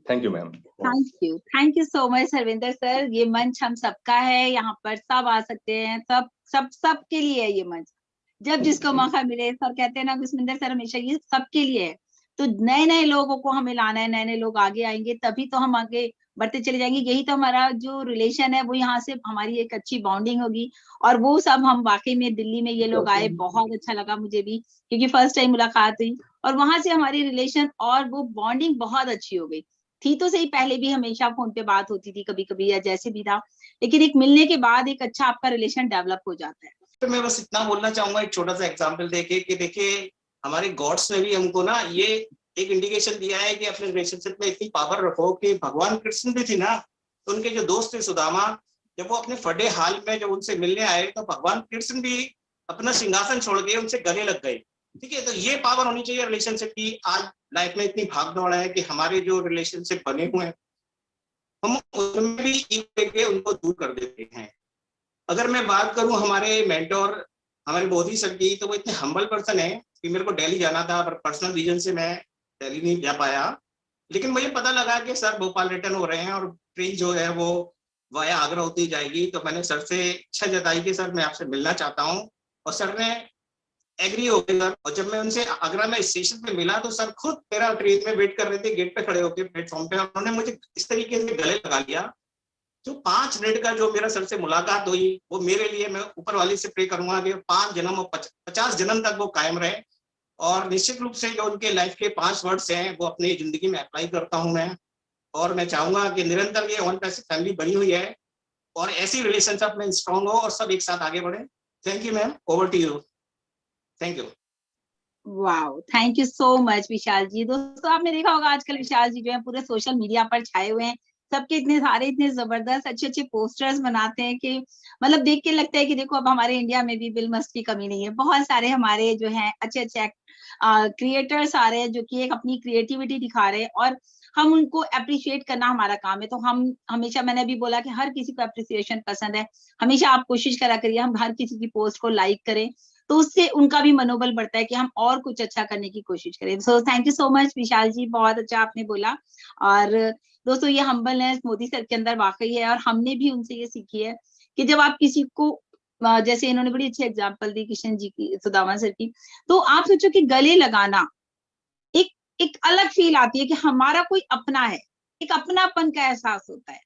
Thank you ma'am.
Thank you so much Sarvinder sir. ये मंच हम सबका है, यहाँ पर सब आ सकते हैं, सब के लिए है ये मंच। जब जिसको मौका मिले, सर कहते हैं ना विस्मिंदर सर, हमेशा ये सबके लिए है। तो नए नए लोगों को हमें लाना है, नए नए लोग आगे आएंगे तभी तो हम आगे बढ़ते चले जाएंगे। यही तो हमारा जो रिलेशन है, वो यहाँ से हमारी एक अच्छी बॉन्डिंग होगी। और वो सब हम वाकई में, दिल्ली में ये लोग आए, बहुत अच्छा लगा मुझे भी, क्योंकि फर्स्ट टाइम मुलाकात हुई और वहां से हमारी रिलेशन और वो बॉन्डिंग बहुत अच्छी हो गई थी। तो सही, पहले भी हमेशा फोन पे बात होती थी कभी कभी या जैसे भी था, लेकिन एक मिलने के बाद एक अच्छा आपका रिलेशन डेवलप हो जाता है।
तो मैं बस इतना बोलना चाहूंगा, एक छोटा सा एग्जांपल देके, कि देखिए हमारे गॉड्स ने भी हमको ना ये एक इंडिकेशन दिया है कि अपने रिलेशनशिप में इतनी पावर रखो कि भगवान कृष्ण भी थी ना, तो उनके जो दोस्त थे सुदामा, जब वो अपने फटे हाल में जब उनसे मिलने आए, तो भगवान कृष्ण भी अपना सिंहासन छोड़ के उनसे गले लग गए। ठीक है, तो ये पावर होनी चाहिए रिलेशनशिप की। आज लाइफ में इतनी भाग दौड़ है कि हमारे जो रिलेशनशिप बने हुए हैं, हम उनमें भी उनको दूर कर देते हैं। अगर मैं बात करूं हमारे मेंटोर, हमारे मोदी सर की, तो वो इतने हम्बल पर्सन है कि मेरे को दिल्ली जाना था, पर पर्सनल रीजन से मैं दिल्ली नहीं जा पाया। लेकिन मुझे पता लगा कि सर भोपाल रिटर्न हो रहे हैं और ट्रेन जो है वो वाया आगरा होती जाएगी। तो मैंने सर से इच्छा जताई कि सर मैं आपसे मिलना चाहता हूँ, और सर ने एग्री हो गए सर। और जब मैं उनसे आगरा में स्टेशन पे मिला, तो सर खुद मेरा ट्रेन में वेट कर रहे थे, गेट पे खड़े होकर प्लेटफॉर्म पे। उन्होंने मुझे इस तरीके से गले लगा लिया। जो 5 मिनट का जो मेरा सर से मुलाकात हुई, वो मेरे लिए, मैं ऊपर वाली से प्रे करूंगा कि 5 जन्म और 50 जन्म तक वो कायम रहे। और निश्चित रूप से जो उनके लाइफ के 5 वर्ड्स हैं, वो अपनी जिंदगी में अप्लाई करता हूं मैं। और मैं चाहूंगा कि निरंतर ये वन पैसे फैमिली बनी हुई है और ऐसी रिलेशनशिप में स्ट्रॉन्ग हो और सब एक साथ आगे बढ़े। Thank you ma'am, over to you. Thank you.
Wow, thank you so much Vishal ji. दोस्तों, आपने देखा होगा आजकल विशाल जी जो है पूरे सोशल मीडिया पर छाए हुए हैं। सबके इतने सारे, इतने जबरदस्त अच्छे अच्छे पोस्टर्स बनाते हैं कि मतलब देख के लगता है कि देखो, अब हमारे इंडिया में भी बिल मस्ट की कमी नहीं है। बहुत सारे हमारे जो हैं अच्छे अच्छे क्रिएटर्स आ रहे हैं, जो कि एक अपनी क्रिएटिविटी दिखा रहे हैं, और हम उनको अप्रिशिएट करना हमारा काम है। तो हम हमेशा, मैंने भी बोला कि हर किसी को अप्रिसिएशन पसंद है, हमेशा आप कोशिश करा करिए हम हर किसी की पोस्ट को लाइक करें, तो उससे उनका भी मनोबल बढ़ता है कि हम और कुछ अच्छा करने की कोशिश करें। So thank you so much Vishal ji, बहुत अच्छा आपने बोला। और दोस्तों, ये हम्बलनेस मोदी सर के अंदर वाकई है, और हमने भी उनसे ये सीखी है कि जब आप किसी को, जैसे इन्होंने बड़ी अच्छी एग्जांपल दी किशन जी की, सुदामा सर की, तो आप सोचो कि गले लगाना एक अलग फील आती है कि हमारा कोई अपना है, एक अपनापन का एहसास होता है।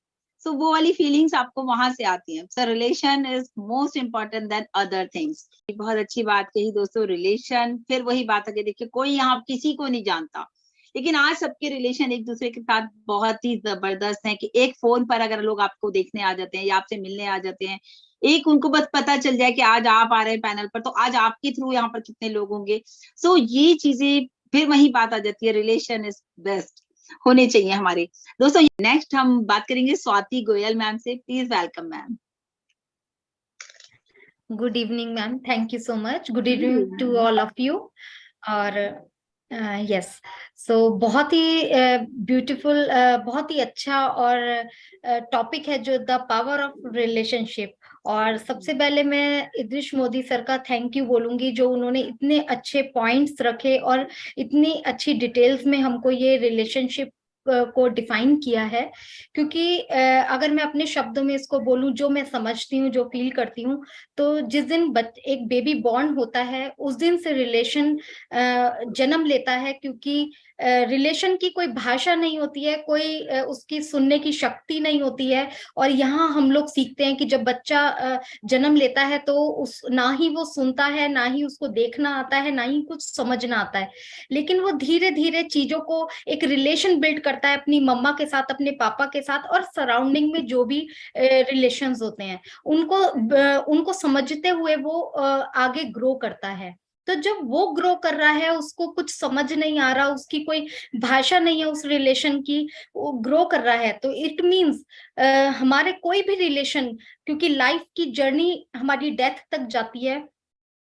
सो वो वाली फीलिंग्स आपको वहां से आती हैं। सो relation is most important then other things. बहुत अच्छी बात कही दोस्तों, रिलेशन। फिर वही बात है कि देखिए कोई यहाँ किसी को नहीं जानता, लेकिन आज सबके रिलेशन एक दूसरे के साथ बहुत ही जबरदस्त हैं कि एक फोन पर अगर लोग आपको देखने आ जाते हैं या आपसे मिलने आ जाते हैं, एक उनको बस पता चल जाए कि आज आप आ रहे हैं पैनल पर, तो आज आपके थ्रू यहाँ पर कितने लोग होंगे। सो ये चीजें फिर वही बात आ जाती है, रिलेशन इज बेस्ट होने चाहिए हमारे। दोस्तों नेक्स्ट हम बात करेंगे स्वाति गोयल मैम से। Please welcome ma'am.
Good evening ma'am, thank you so much. Good evening to all of you. और यस, सो बहुत ही ब्यूटीफुल, बहुत ही अच्छा और टॉपिक है जो द पावर ऑफ रिलेशनशिप। और सबसे पहले मैं इद्रिस मोदी सर का थैंक यू बोलूंगी, जो उन्होंने इतने अच्छे पॉइंट्स रखे और इतनी अच्छी डिटेल्स में हमको ये रिलेशनशिप को डिफाइन किया है। क्योंकि अगर मैं अपने शब्दों में इसको बोलूं, जो मैं समझती हूँ, जो फील करती हूँ, तो जिस दिन एक बेबी बॉर्न होता है उस दिन से रिलेशन जन्म लेता है। क्योंकि रिलेशन की कोई भाषा नहीं होती है, कोई उसकी सुनने की शक्ति नहीं होती है। और यहाँ हम लोग सीखते हैं कि जब बच्चा जन्म लेता है तो ना ही वो सुनता है, ना ही उसको देखना आता है, ना ही कुछ समझना आता है, लेकिन वो धीरे धीरे चीजों को एक रिलेशन बिल्ड करता है अपनी मम्मा के साथ, अपने पापा के साथ, और सराउंडिंग में जो भी रिलेशंस होते हैं उनको समझते हुए वो आगे ग्रो करता है। तो जब वो ग्रो कर रहा है, उसको कुछ समझ नहीं आ रहा, उसकी कोई भाषा नहीं है उस रिलेशन की, वो ग्रो कर रहा है, तो इट मीन्स हमारे कोई भी रिलेशन, क्योंकि लाइफ की जर्नी हमारी डेथ तक जाती है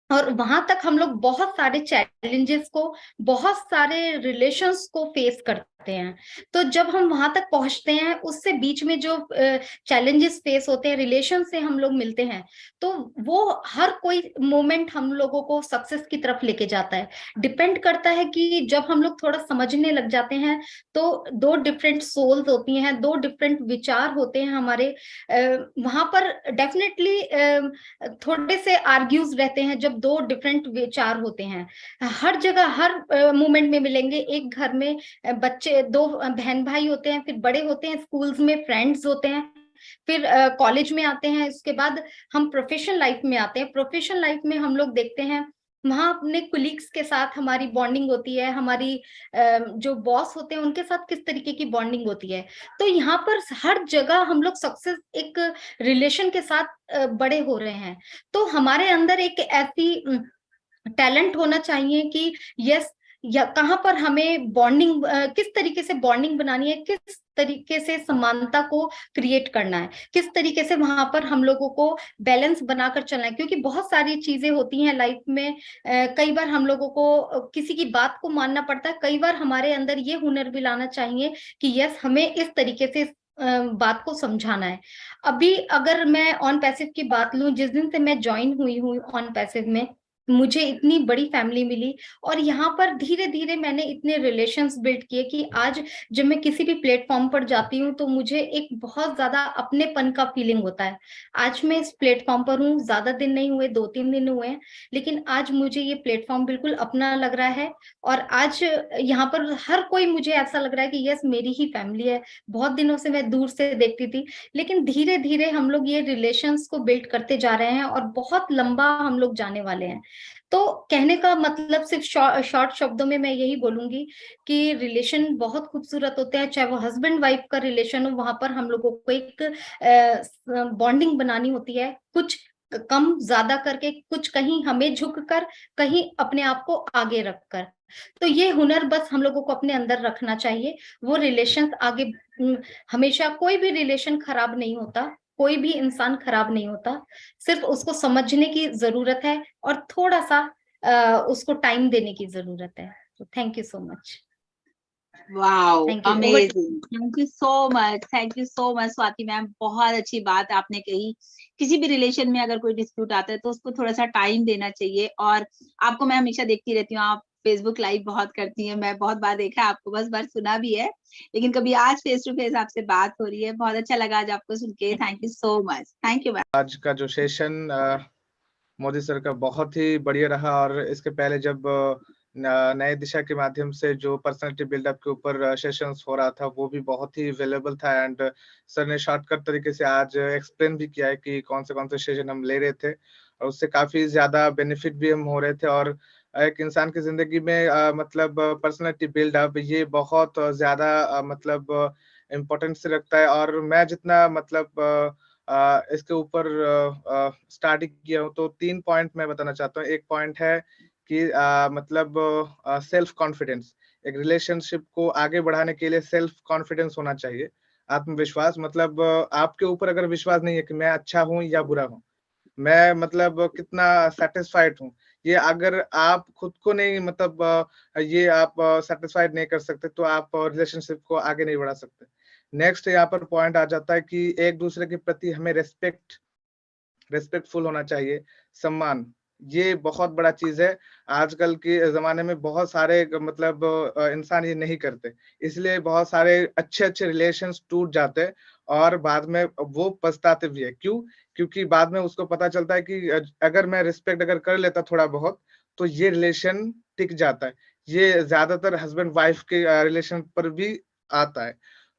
और वहां तक हम लोग बहुत सारे चैलेंजेस को, बहुत सारे रिलेशंस को फेस करते हैं। तो जब हम वहां तक पहुंचते हैं, उससे बीच में जो चैलेंजेस फेस होते हैं, रिलेशन से हम लोग मिलते हैं, तो वो हर कोई मोमेंट हम लोगों को सक्सेस की तरफ लेके जाता है। डिपेंड करता है कि जब हम लोग थोड़ा समझने लग जाते हैं, तो दो डिफरेंट सोल्स होती हैं, दो डिफरेंट विचार होते हैं हमारे। वहां पर डेफिनेटली थोड़े से आर्ग्यूज रहते हैं जब दो डिफरेंट विचार होते हैं। हर जगह, हर मोमेंट में मिलेंगे। एक घर में बच्चे, दो बहन भाई होते हैं, फिर बड़े होते हैं, स्कूल्स में फ्रेंड्स होते हैं, फिर कॉलेज में आते हैं, उसके बाद हम प्रोफेशनल लाइफ में आते हैं। प्रोफेशनल लाइफ में हम लोग देखते हैं वहां अपने कुलीग्स के साथ हमारी बॉन्डिंग होती है, हमारी जो बॉस होते हैं उनके साथ किस तरीके की बॉन्डिंग होती है। तो यहाँ पर हर जगह हम लोग सक्सेस एक रिलेशन के साथ बड़े हो रहे हैं। तो हमारे अंदर एक ऐसी टैलेंट होना चाहिए कि यस, या कहाँ पर हमें बॉन्डिंग, किस तरीके से बॉन्डिंग बनानी है, किस तरीके से समानता को क्रिएट करना है, किस तरीके से वहां पर हम लोगों को बैलेंस बनाकर चलना है। क्योंकि बहुत सारी चीजें होती हैं लाइफ में, कई बार हम लोगों को किसी की बात को मानना पड़ता है, कई बार हमारे अंदर ये हुनर भी लाना चाहिए कि यस, हमें इस तरीके से बात को समझाना है। अभी अगर मैं ऑन पैसिव की बात लूं, जिस दिन से मैं ज्वाइन हुई हूँ ऑन पैसिव में, मुझे इतनी बड़ी फैमिली मिली और यहाँ पर धीरे धीरे मैंने इतने रिलेशंस बिल्ड किए कि आज जब मैं किसी भी प्लेटफॉर्म पर जाती हूँ तो मुझे एक बहुत ज्यादा अपनेपन का फीलिंग होता है। आज मैं इस प्लेटफॉर्म पर हूँ, ज्यादा दिन नहीं हुए, 2-3 दिन हुए हैं, लेकिन आज मुझे ये प्लेटफॉर्म बिल्कुल अपना लग रहा है। और आज यहाँ पर हर कोई, मुझे ऐसा लग रहा है कि यस, मेरी ही फैमिली है। बहुत दिनों से मैं दूर से देखती थी, लेकिन धीरे धीरे हम लोग ये रिलेशंस को बिल्ड करते जा रहे हैं और बहुत लंबा हम लोग जाने वाले हैं। तो कहने का मतलब सिर्फ शॉर्ट शब्दों में मैं यही बोलूंगी कि रिलेशन बहुत खूबसूरत होते हैं, चाहे वो हस्बैंड वाइफ का रिलेशन हो, वहां पर हम लोगों को एक बॉन्डिंग बनानी होती है, कुछ कम ज्यादा करके, कुछ कहीं हमें झुककर, कहीं अपने आप को आगे रखकर। तो ये हुनर बस हम लोगों को अपने अंदर रखना चाहिए। वो रिलेशन आगे, हमेशा कोई भी रिलेशन खराब नहीं होता, कोई भी इंसान खराब नहीं होता, सिर्फ उसको समझने की जरूरत है और थोड़ा सा उसको टाइम देने की जरूरत है। तो thank you so much.
Wow, amazing, thank you so much, thank you so much Swati ma'am. बहुत अच्छी बात आपने कही। किसी भी रिलेशन में अगर कोई डिस्प्यूट आता है तो उसको थोड़ा सा टाइम देना चाहिए। और आपको मैं हमेशा देखती रहती हूँ, आप फेसबुक लाइव बहुत करती हैं, मैं बहुत बार देखा है आपको, बस बार सुना भी है, लेकिन कभी आज फेस टू फेस आपसे बात हो रही है। बहुत अच्छा लगा आज आपको सुन के। Thank you so much. Thank you ma'am.
आज का जो सेशन मोदी सर का बहुत ही बढ़िया रहा। और इसके पहले जब नए दिशा के माध्यम से जो पर्सनालिटी बिल्डअप के ऊपर सेशंस हो रहा था वो भी बहुत ही अवेलेबल था एंड सर ने शॉर्टकट तरीके से आज एक्सप्लेन भी किया है कि कौन से सेशन हम ले रहे थे और उससे काफी ज्यादा बेनिफिट भी हम हो रहे थे। और एक इंसान की जिंदगी में मतलब पर्सनालिटी बिल्डअप ये बहुत ज्यादा मतलब इम्पोर्टेंस रखता है। और मैं जितना मतलब इसके ऊपर स्टार्टिंग किया हूँ तो 3 पॉइंट मैं बताना चाहता हूँ। एक पॉइंट है कि मतलब सेल्फ कॉन्फिडेंस। एक रिलेशनशिप को आगे बढ़ाने के लिए सेल्फ कॉन्फिडेंस होना चाहिए, आत्मविश्वास। मतलब आपके ऊपर अगर विश्वास नहीं है कि मैं अच्छा हूँ या बुरा हूँ, मैं मतलब कितना सेटिस्फाइड हूँ, ये अगर आप खुद को नहीं मतलब ये आप सेटिस्फाइड नहीं कर सकते तो आप रिलेशनशिप को आगे नहीं बढ़ा सकते। नेक्स्ट यहाँ पर पॉइंट आ जाता है कि एक दूसरे के प्रति हमें रेस्पेक्टफुल होना चाहिए, सम्मान। ये बहुत बड़ा चीज है। आजकल के जमाने में बहुत सारे मतलब इंसान ये नहीं करते, इसलिए बहुत सारे अच्छे रिलेशंस टूट जाते हैं और बाद में वो पछताते भी है। क्यों? क्योंकि बाद में उसको पता चलता है कि अगर मैं रिस्पेक्ट अगर कर लेता थोड़ा बहुत तो ये रिलेशन टिक जाता है। ये ज्यादातर हस्बैंड वाइफ के रिलेशन पर भी आता है।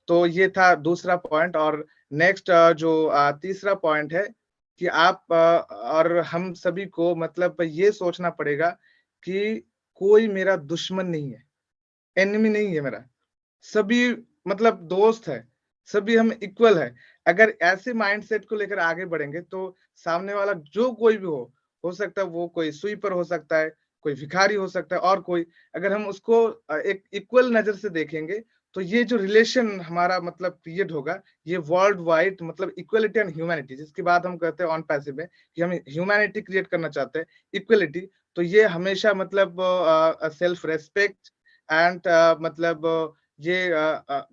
तो ये था दूसरा पॉइंट। और नेक्स्ट जो तीसरा पॉइंट है कि आप और हम सभी को मतलब ये सोचना पड़ेगा कि कोई मेरा दुश्मन नहीं है, एनिमी नहीं है मेरा, सभी मतलब दोस्त है, सभी हम इक्वल है। अगर ऐसे माइंडसेट को लेकर आगे बढ़ेंगे तो सामने वाला जो कोई भी हो सकता है वो कोई स्वीपर हो सकता है, कोई भिखारी हो सकता है और कोई, अगर हम उसको एक इक्वल नजर से देखेंगे तो ये जो रिलेशन हमारा मतलब क्रिएट होगा ये वर्ल्ड वाइड मतलब इक्वलिटी एंड ह्यूमैनिटी, जिसकी बात हम कहते हैं ऑन पैसिव में कि हम ह्यूमैनिटी क्रिएट करना चाहते हैं, इक्वलिटी। तो ये हमेशा मतलब सेल्फ रेस्पेक्ट एंड मतलब ये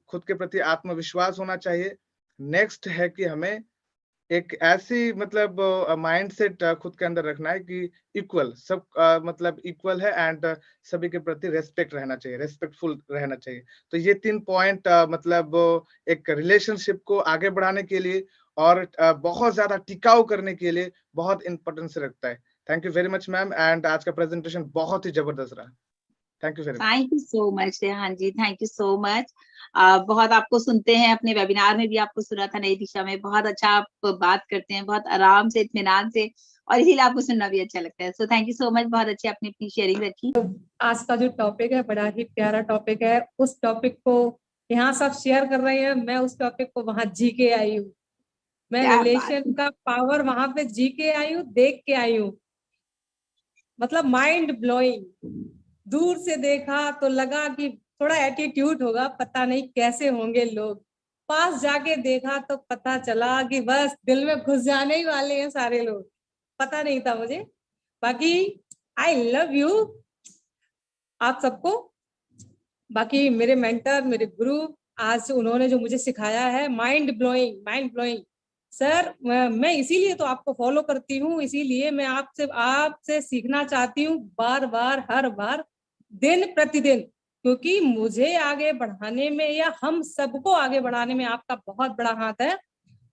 खुद के प्रति आत्मविश्वास होना चाहिए। नेक्स्ट है कि हमें एक ऐसी मतलब माइंडसेट खुद के अंदर रखना है कि इक्वल सब मतलब इक्वल है एंड सभी के प्रति रेस्पेक्ट रहना चाहिए, रेस्पेक्टफुल रहना चाहिए। तो ये 3 पॉइंट मतलब एक रिलेशनशिप को आगे बढ़ाने के लिए और बहुत ज्यादा टिकाऊ करने के लिए बहुत इंपॉर्टेंस रखता है। Thank you very much ma'am and आज का प्रेजेंटेशन बहुत ही जबरदस्त रहा। Thank you very much.
Thank you so much Rehan ji, thank you so much. बहुत आपको सुनते हैं, अपने वेबिनार में भी आपको सुना था नई दिशा में, बहुत अच्छा आप बात करते हैं, बहुत आराम से इत्मीनान से, और इसीलिए आपको सुनना भी अच्छा लगता है। So thank you so much, बहुत अच्छी आपने अपनी शेयरिंग रखी।
आज का जो टॉपिक है बड़ा ही प्यारा टॉपिक है। उस टॉपिक को यहाँ सब शेयर कर रहे हैं, मैं उस टॉपिक को वहां जी के आई हूँ। मैं रिलेशन का पावर वहां पे जी के आई हूँ, देख के आई हूँ। मतलब माइंड ब्लोइंग। दूर से देखा तो लगा कि थोड़ा एटीट्यूड होगा, पता नहीं कैसे होंगे लोग। पास जाके देखा तो पता चला कि बस दिल में घुस जाने ही वाले हैं सारे लोग। पता नहीं था मुझे। बाकी आई लव यू आप सबको। बाकी मेरे मेंटर, मेरे गुरु, आज उन्होंने जो मुझे सिखाया है, माइंड ब्लोइंग सर। मैं इसीलिए तो आपको फॉलो करती हूँ, इसीलिए मैं आपसे सीखना चाहती हूँ बार बार, हर बार, दिन प्रतिदिन, क्योंकि मुझे आगे बढ़ाने में या हम सबको आगे बढ़ाने में आपका बहुत बड़ा हाथ है।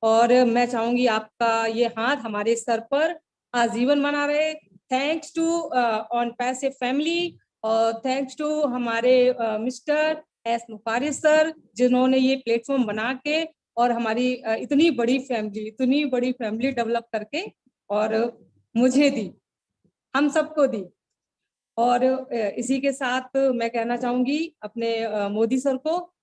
और मैं चाहूंगी आपका ये हाथ हमारे सर पर आजीवन बना रहे। Thanks to OnPassive family और थैंक्स टू हमारे मिस्टर एस मुफारिस सर, जिन्होंने ये प्लेटफॉर्म बना के और हमारी इतनी बड़ी फैमिली डेवलप करके और मुझे दी, हम सबको दी। और इसी के साथ मैं कहना चाहूंगी अपने मोदी सर को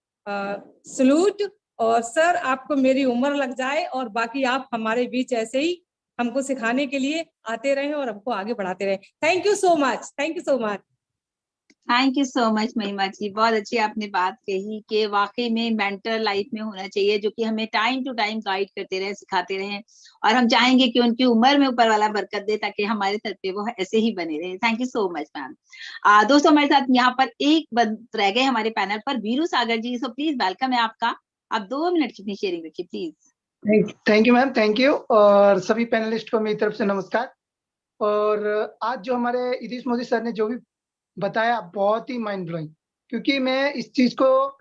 सलूट। और सर आपको मेरी उम्र लग जाए और बाकी आप हमारे बीच ऐसे ही हमको सिखाने के लिए आते रहें और हमको आगे बढ़ाते रहें। Thank you so much, thank you so much.
Thank you so much महिमा जी, बहुत अच्छी आपने बात कही कि वाकई में मेंटर लाइफ में होना चाहिए, जो कि हमें टाइम टू टाइम गाइड करते रहे, सिखाते रहे, और हम चाहेंगे कि उनकी उम्र में ऊपर वाला बरकत दे ताकि हमारे सर पे वो ऐसे ही बने रहे। Thank you so much ma'am. दोस्तों हमारे साथ यहाँ पर एक बंद रह गए हमारे पैनल पर, वीरू सागर जी। सो प्लीज वेलकम है आपका, आप 2 मिनट की अपनी शेयरिंग रखिए please.
Thank you ma'am, thank you. और सभी पैनलिस्ट को मेरी तरफ से नमस्कार। और आज जो हमारे इदरीस मोदी सर ने जो भी बताया बहुत ही माइंड ब्लोइंग, क्योंकि मैं इस चीज को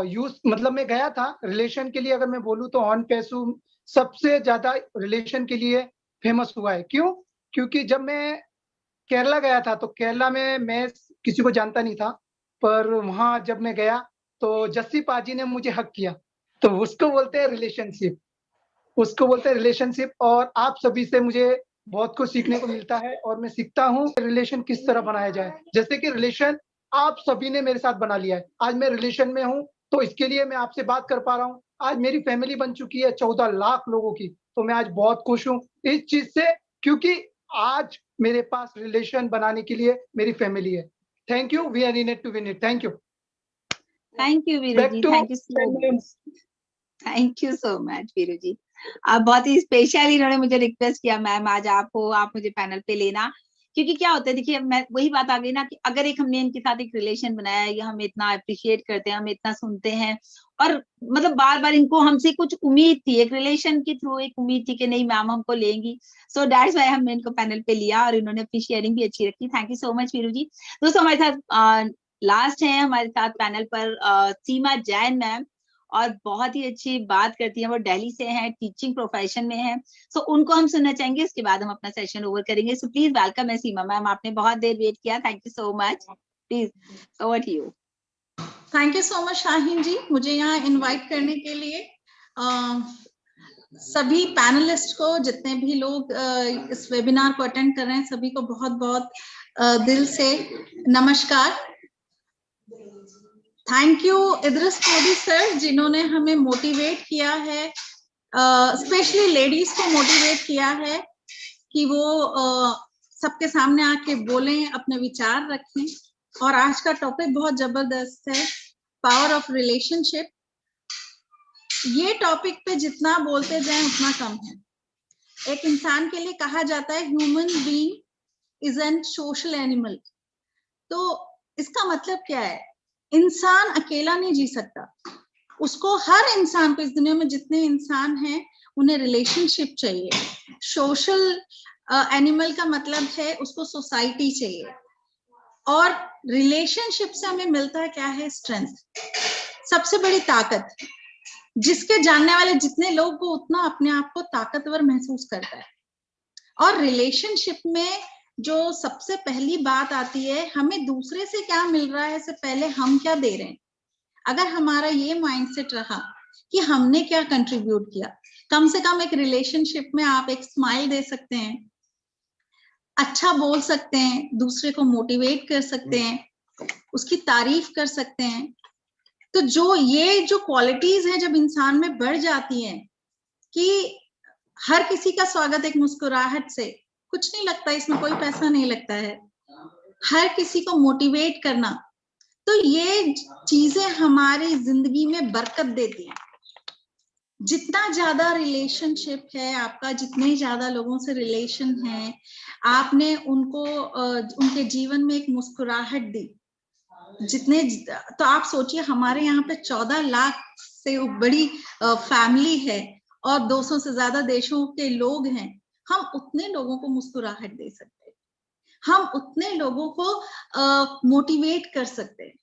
यूज मतलब मैं गया था रिलेशन के लिए। अगर मैं बोलूँ तो ऑन पैसू सबसे ज्यादा रिलेशन के लिए फेमस हुआ है। क्यों? क्योंकि जब मैं केरला गया था तो केरला में मैं किसी को जानता नहीं था, पर वहां जब मैं गया तो जस्सी पाजी ने मुझे हक किया। तो उसको बोलते हैं रिलेशनशिप, उसको बोलते हैं रिलेशनशिप। और आप सभी से मुझे बहुत कुछ सीखने को मिलता है और मैं सीखता हूँ रिलेशन किस तरह बनाया जाए। जैसे कि रिलेशन आप सभी ने मेरे साथ बना लिया है, आज मैं रिलेशन में हूँ, तो इसके लिए मैं आपसे बात कर पा रहा हूँ। आज मेरी फैमिली बन चुकी है 14 लाख लोगों की, तो मैं आज बहुत खुश हूँ इस चीज से, क्योंकि आज मेरे पास रिलेशन बनाने के लिए मेरी फैमिली है। Thank you, we are in it to win it. Thank you.
Thank you Veeru ji, thank you so much, thank you so much Veeru ji. अब बहुत ही स्पेशल इन्होंने मुझे रिक्वेस्ट किया, मैम आज आप हो, आप मुझे पैनल पे लेना, क्योंकि क्या होता है, देखिए मैं वही बात आ गई ना कि अगर एक हमने इनके साथ एक रिलेशन बनाया है, या हम इतना अप्रिशिएट करते हैं, हम इतना सुनते हैं, और मतलब बार बार इनको हमसे कुछ उम्मीद थी, एक रिलेशन के थ्रू एक उम्मीद थी कि नहीं मैम हमको लेंगी, सो दैट्स व्हाई हमने इनको पैनल पे लिया और इन्होंने अपनी शेयरिंग भी अच्छी रखी। Thank you so much Veeru ji. दोस्तों हमारे साथ लास्ट है हमारे साथ पैनल पर सीमा जैन मैम, और बहुत ही अच्छी बात करती हैं, वो दिल्ली से हैं, टीचिंग प्रोफेशन में हैं, सो उनको हम सुनना चाहेंगे, उसके बाद हम अपना सेशन ओवर करेंगे। सो प्लीज वेलकम है सीमा मैम, आपने बहुत देर वेट किया, thank you so much, please over to you.
Thank you so much Shaheen ji, मुझे यहाँ इनवाइट करने के लिए। सभी पैनलिस्ट को, जितने भी लोग इस वेबिनार को अटेंड कर रहे हैं, सभी को बहुत बहुत दिल से नमस्कार। थैंक यू इदरिस कोडी सर, जिन्होंने हमें मोटिवेट किया है, स्पेशली लेडीज को मोटिवेट किया है कि वो सबके सामने आके बोलें, अपने विचार रखें। और आज का टॉपिक बहुत जबरदस्त है, पावर ऑफ रिलेशनशिप। ये टॉपिक पे जितना बोलते जाएं उतना कम है। एक इंसान के लिए कहा जाता है human being is an social animal. तो इसका मतलब क्या है, इंसान अकेला नहीं जी सकता, उसको, हर इंसान को, इस दुनिया में जितने इंसान हैं उन्हें रिलेशनशिप चाहिए। सोशल एनिमल का मतलब है उसको सोसाइटी चाहिए, और रिलेशनशिप से हमें मिलता है क्या है, स्ट्रेंथ, सबसे बड़ी ताकत। जिसके जानने वाले जितने लोग, वो उतना अपने आप को ताकतवर महसूस करता है। और रिलेशनशिप में जो सबसे पहली बात आती है, हमें दूसरे से क्या मिल रहा है, इससे पहले हम क्या दे रहे हैं। अगर हमारा ये माइंडसेट रहा कि हमने क्या कंट्रीब्यूट किया, कम से कम एक रिलेशनशिप में आप एक स्माइल दे सकते हैं, अच्छा बोल सकते हैं, दूसरे को मोटिवेट कर सकते हैं, उसकी तारीफ कर सकते हैं, तो ये जो क्वालिटीज हैं जब इंसान में बढ़ जाती हैं कि हर किसी का स्वागत एक मुस्कुराहट से, कुछ नहीं लगता, इसमें कोई पैसा नहीं लगता है, हर किसी को मोटिवेट करना, तो ये चीजें हमारी जिंदगी में बरकत देती हैं। जितना ज्यादा रिलेशनशिप है आपका, जितने ज्यादा लोगों से रिलेशन है, आपने उनको उनके जीवन में एक मुस्कुराहट दी, जितने, तो आप सोचिए हमारे यहाँ पे 14 लाख से बड़ी फैमिली है और 200 से ज्यादा देशों के लोग हैं, हम उतने लोगों को मुस्कुराहट दे सकते हैं, हम उतने लोगों को मोटिवेट कर सकते हैं।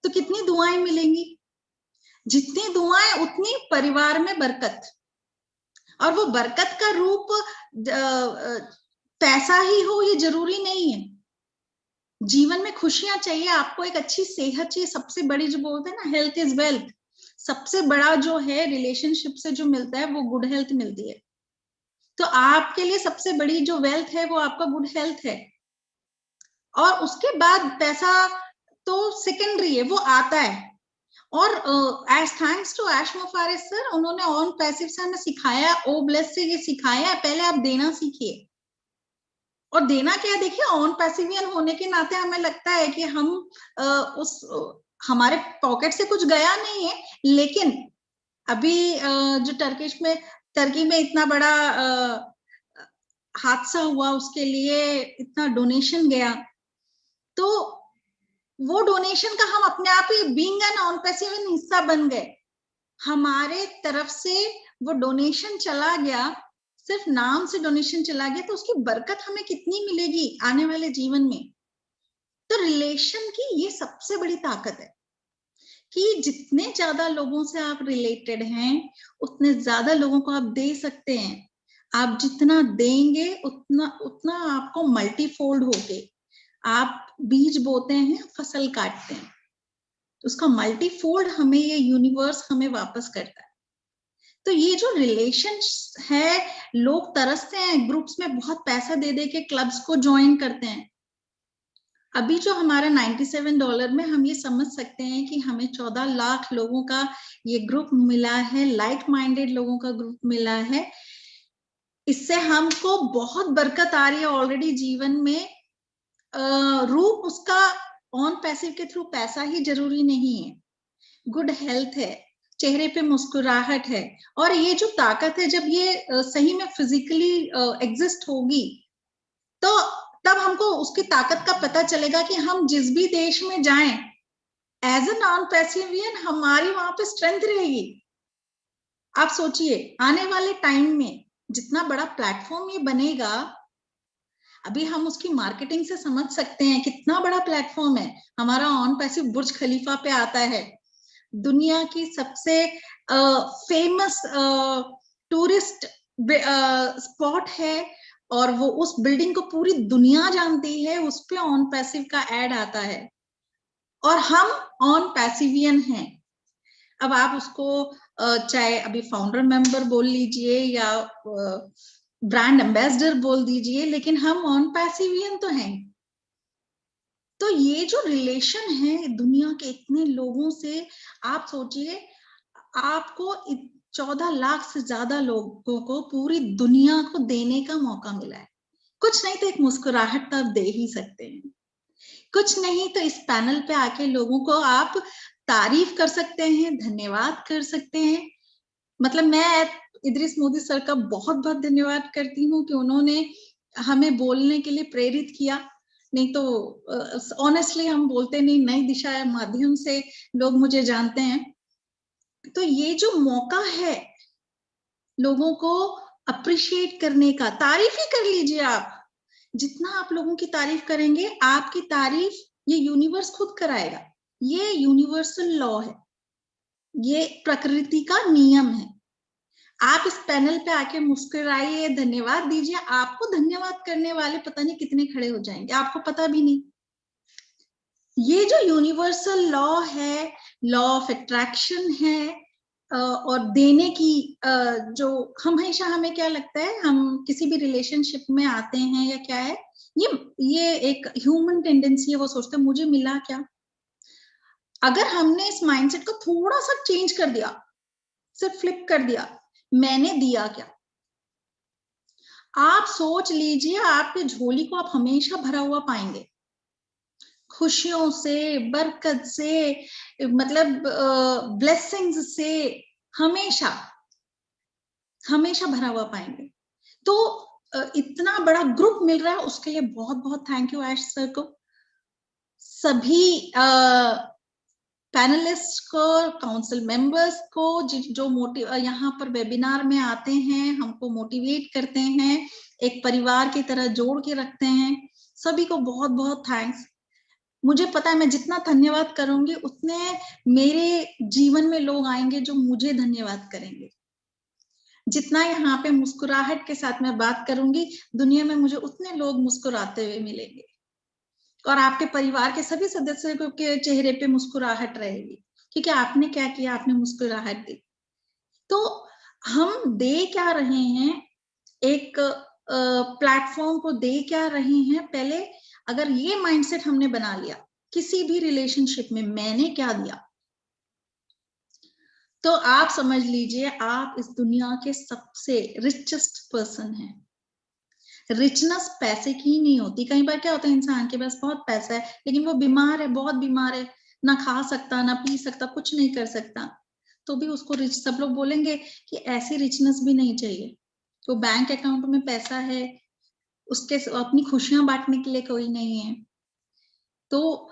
तो कितनी दुआएं मिलेंगी, जितनी दुआएं उतनी परिवार में बरकत। और वो बरकत का रूप पैसा ही हो ये जरूरी नहीं है, जीवन में खुशियां चाहिए, आपको एक अच्छी सेहत चाहिए। सबसे बड़ी जो बोलते हैं ना, हेल्थ इज वेल्थ, सबसे बड़ा जो है रिलेशनशिप से जो मिलता है वो गुड हेल्थ मिलती है। तो आपके लिए सबसे बड़ी जो वेल्थ है वो आपका गुड हेल्थ है, और उसके बाद पैसा तो सेकेंडरी है, वो आता है। और as thanks to Ash Mufaris sir, उन्होंने ऑन पैसिव से हमें सिखाया, ओ ब्लेस से ये सिखाया है, पहले आप देना सीखिए। और देना क्या है, देखिए ऑन पैसिवियन होने के नाते हमें लगता है कि हम हमारे पॉकेट से कुछ गया नहीं है, लेकिन अभी जो टर्की में इतना बड़ा हादसा हुआ, उसके लिए इतना डोनेशन गया, तो वो डोनेशन का हम अपने आप ही बीइंग एन ऑन पैसिवियन हिस्सा बन गए, हमारे तरफ से वो डोनेशन चला गया, सिर्फ नाम से डोनेशन चला गया, तो उसकी बरकत हमें कितनी मिलेगी आने वाले जीवन में। तो रिलेशन की ये सबसे बड़ी ताकत है कि जितने ज्यादा लोगों से आप रिलेटेड हैं, उतने ज्यादा लोगों को आप दे सकते हैं। आप जितना देंगे उतना आपको मल्टीफोल्ड होके आप बीज बोते हैं, फसल काटते हैं, उसका मल्टीफोल्ड हमें ये यूनिवर्स हमें वापस करता है। तो ये जो रिलेशन है, लोग तरसते हैं, ग्रुप्स में बहुत पैसा दे दे के क्लब्स को ज्वाइन करते हैं। अभी जो हमारा $97 में हम ये समझ सकते हैं कि हमें 14 लाख लोगों का ये ग्रुप मिला है, लाइक माइंडेड लोगों का ग्रुप मिला है। इससे हमको बहुत बरकत आ रही है ऑलरेडी जीवन में। रूप उसका ऑन पैसिव के थ्रू पैसा ही जरूरी नहीं है, गुड हेल्थ है, चेहरे पे मुस्कुराहट है, और ये जो ताकत है जब ये सही में फिजिकली एग्जिस्ट होगी तो तब हमको उसकी ताकत का पता चलेगा कि हम जिस भी देश में जाएं एज ए नॉन पैसिवियन हमारी वहां पे स्ट्रेंथ रहेगी। आप सोचिए आने वाले टाइम में जितना बड़ा प्लेटफॉर्म ये बनेगा, अभी हम उसकी मार्केटिंग से समझ सकते हैं कितना बड़ा प्लेटफॉर्म है। हमारा ऑन पैसिव बुर्ज खलीफा पे आता है, दुनिया की सबसे फेमस टूरिस्ट स्पॉट है, और वो उस बिल्डिंग को पूरी दुनिया जानती है, उस पे ऑन पैसिव का एड आता है, और हम ऑन पैसिवियन हैं। अब आप उसको चाहे अभी फाउंडर मेंबर बोल लीजिए या ब्रांड एम्बेसडर बोल दीजिए, लेकिन हम ऑन पैसिवियन तो हैं। तो ये जो रिलेशन है दुनिया के इतने लोगों से, आप सोचिए आपको 14 लाख से ज्यादा लोगों को पूरी दुनिया को देने का मौका मिला है। कुछ नहीं तो एक मुस्कुराहट तो आप दे ही सकते हैं, कुछ नहीं तो इस पैनल पे आके लोगों को आप तारीफ कर सकते हैं, धन्यवाद कर सकते हैं। मतलब मैं इदरीस मोदी सर का बहुत बहुत धन्यवाद करती हूँ कि उन्होंने हमें बोलने के लिए प्रेरित किया। नहीं तो ऑनेस्टली हम बोलते नहीं, नई दिशा माध्यम से लोग मुझे जानते हैं। तो ये जो मौका है लोगों को अप्रिशिएट करने का, तारीफ ही कर लीजिए आप। जितना आप लोगों की तारीफ करेंगे, आपकी तारीफ ये यूनिवर्स खुद कराएगा। ये यूनिवर्सल लॉ है, ये प्रकृति का नियम है। आप इस पैनल पे आके मुस्कुराइए, धन्यवाद दीजिए, आपको धन्यवाद करने वाले पता नहीं कितने खड़े हो जाएंगे, आपको पता भी नहीं। ये जो यूनिवर्सल लॉ है, लॉ ऑफ अट्रैक्शन है, और देने की जो हमेशा हमें क्या लगता है, हम किसी भी रिलेशनशिप में आते हैं या क्या है, ये एक ह्यूमन टेंडेंसी है, वो सोचते हैं मुझे मिला क्या। अगर हमने इस माइंडसेट को थोड़ा सा चेंज कर दिया, सिर्फ फ्लिप कर दिया, मैंने दिया क्या। आप सोच लीजिए आपके झोली को आप हमेशा भरा हुआ पाएंगे, खुशियों से, बरकत से, मतलब ब्लेसिंग्स से, हमेशा हमेशा भरा हुआ पाएंगे। तो इतना बड़ा ग्रुप मिल रहा है, उसके लिए बहुत बहुत थैंक यू ऐश सर को, सभी पैनलिस्ट को, काउंसिल मेंबर्स को, जो यहाँ पर वेबिनार में आते हैं, हमको मोटिवेट करते हैं, एक परिवार की तरह जोड़ के रखते हैं, सभी को बहुत बहुत थैंक्स। मुझे पता है मैं जितना धन्यवाद करूंगी उतने मेरे जीवन में लोग आएंगे जो मुझे धन्यवाद करेंगे। जितना यहाँ पे मुस्कुराहट के साथ मैं बात करूंगी, दुनिया में मुझे उतने लोग मुस्कुराते हुए मिलेंगे, और आपके परिवार के सभी सदस्यों के चेहरे पे मुस्कुराहट रहेगी, क्योंकि आपने क्या किया, आपने मुस्कुराहट दी। तो हम दे क्या रहे हैं, एक प्लेटफॉर्म को दे क्या रहे हैं। पहले अगर ये माइंडसेट हमने बना लिया किसी भी रिलेशनशिप में, मैंने क्या दिया, तो आप समझ लीजिए आप इस दुनिया के सबसे रिचेस्ट पर्सन हैं। रिचनेस पैसे की नहीं होती। कई बार क्या होता है, इंसान के पास बहुत पैसा है लेकिन वो बीमार है, बहुत बीमार है, ना खा सकता, ना पी सकता, कुछ नहीं कर सकता, तो भी उसको रिच। सब लोग बोलेंगे कि ऐसी रिचनेस भी नहीं चाहिए। तो बैंक अकाउंट में पैसा है, उसके अपनी खुशियां बांटने के लिए कोई नहीं है। तो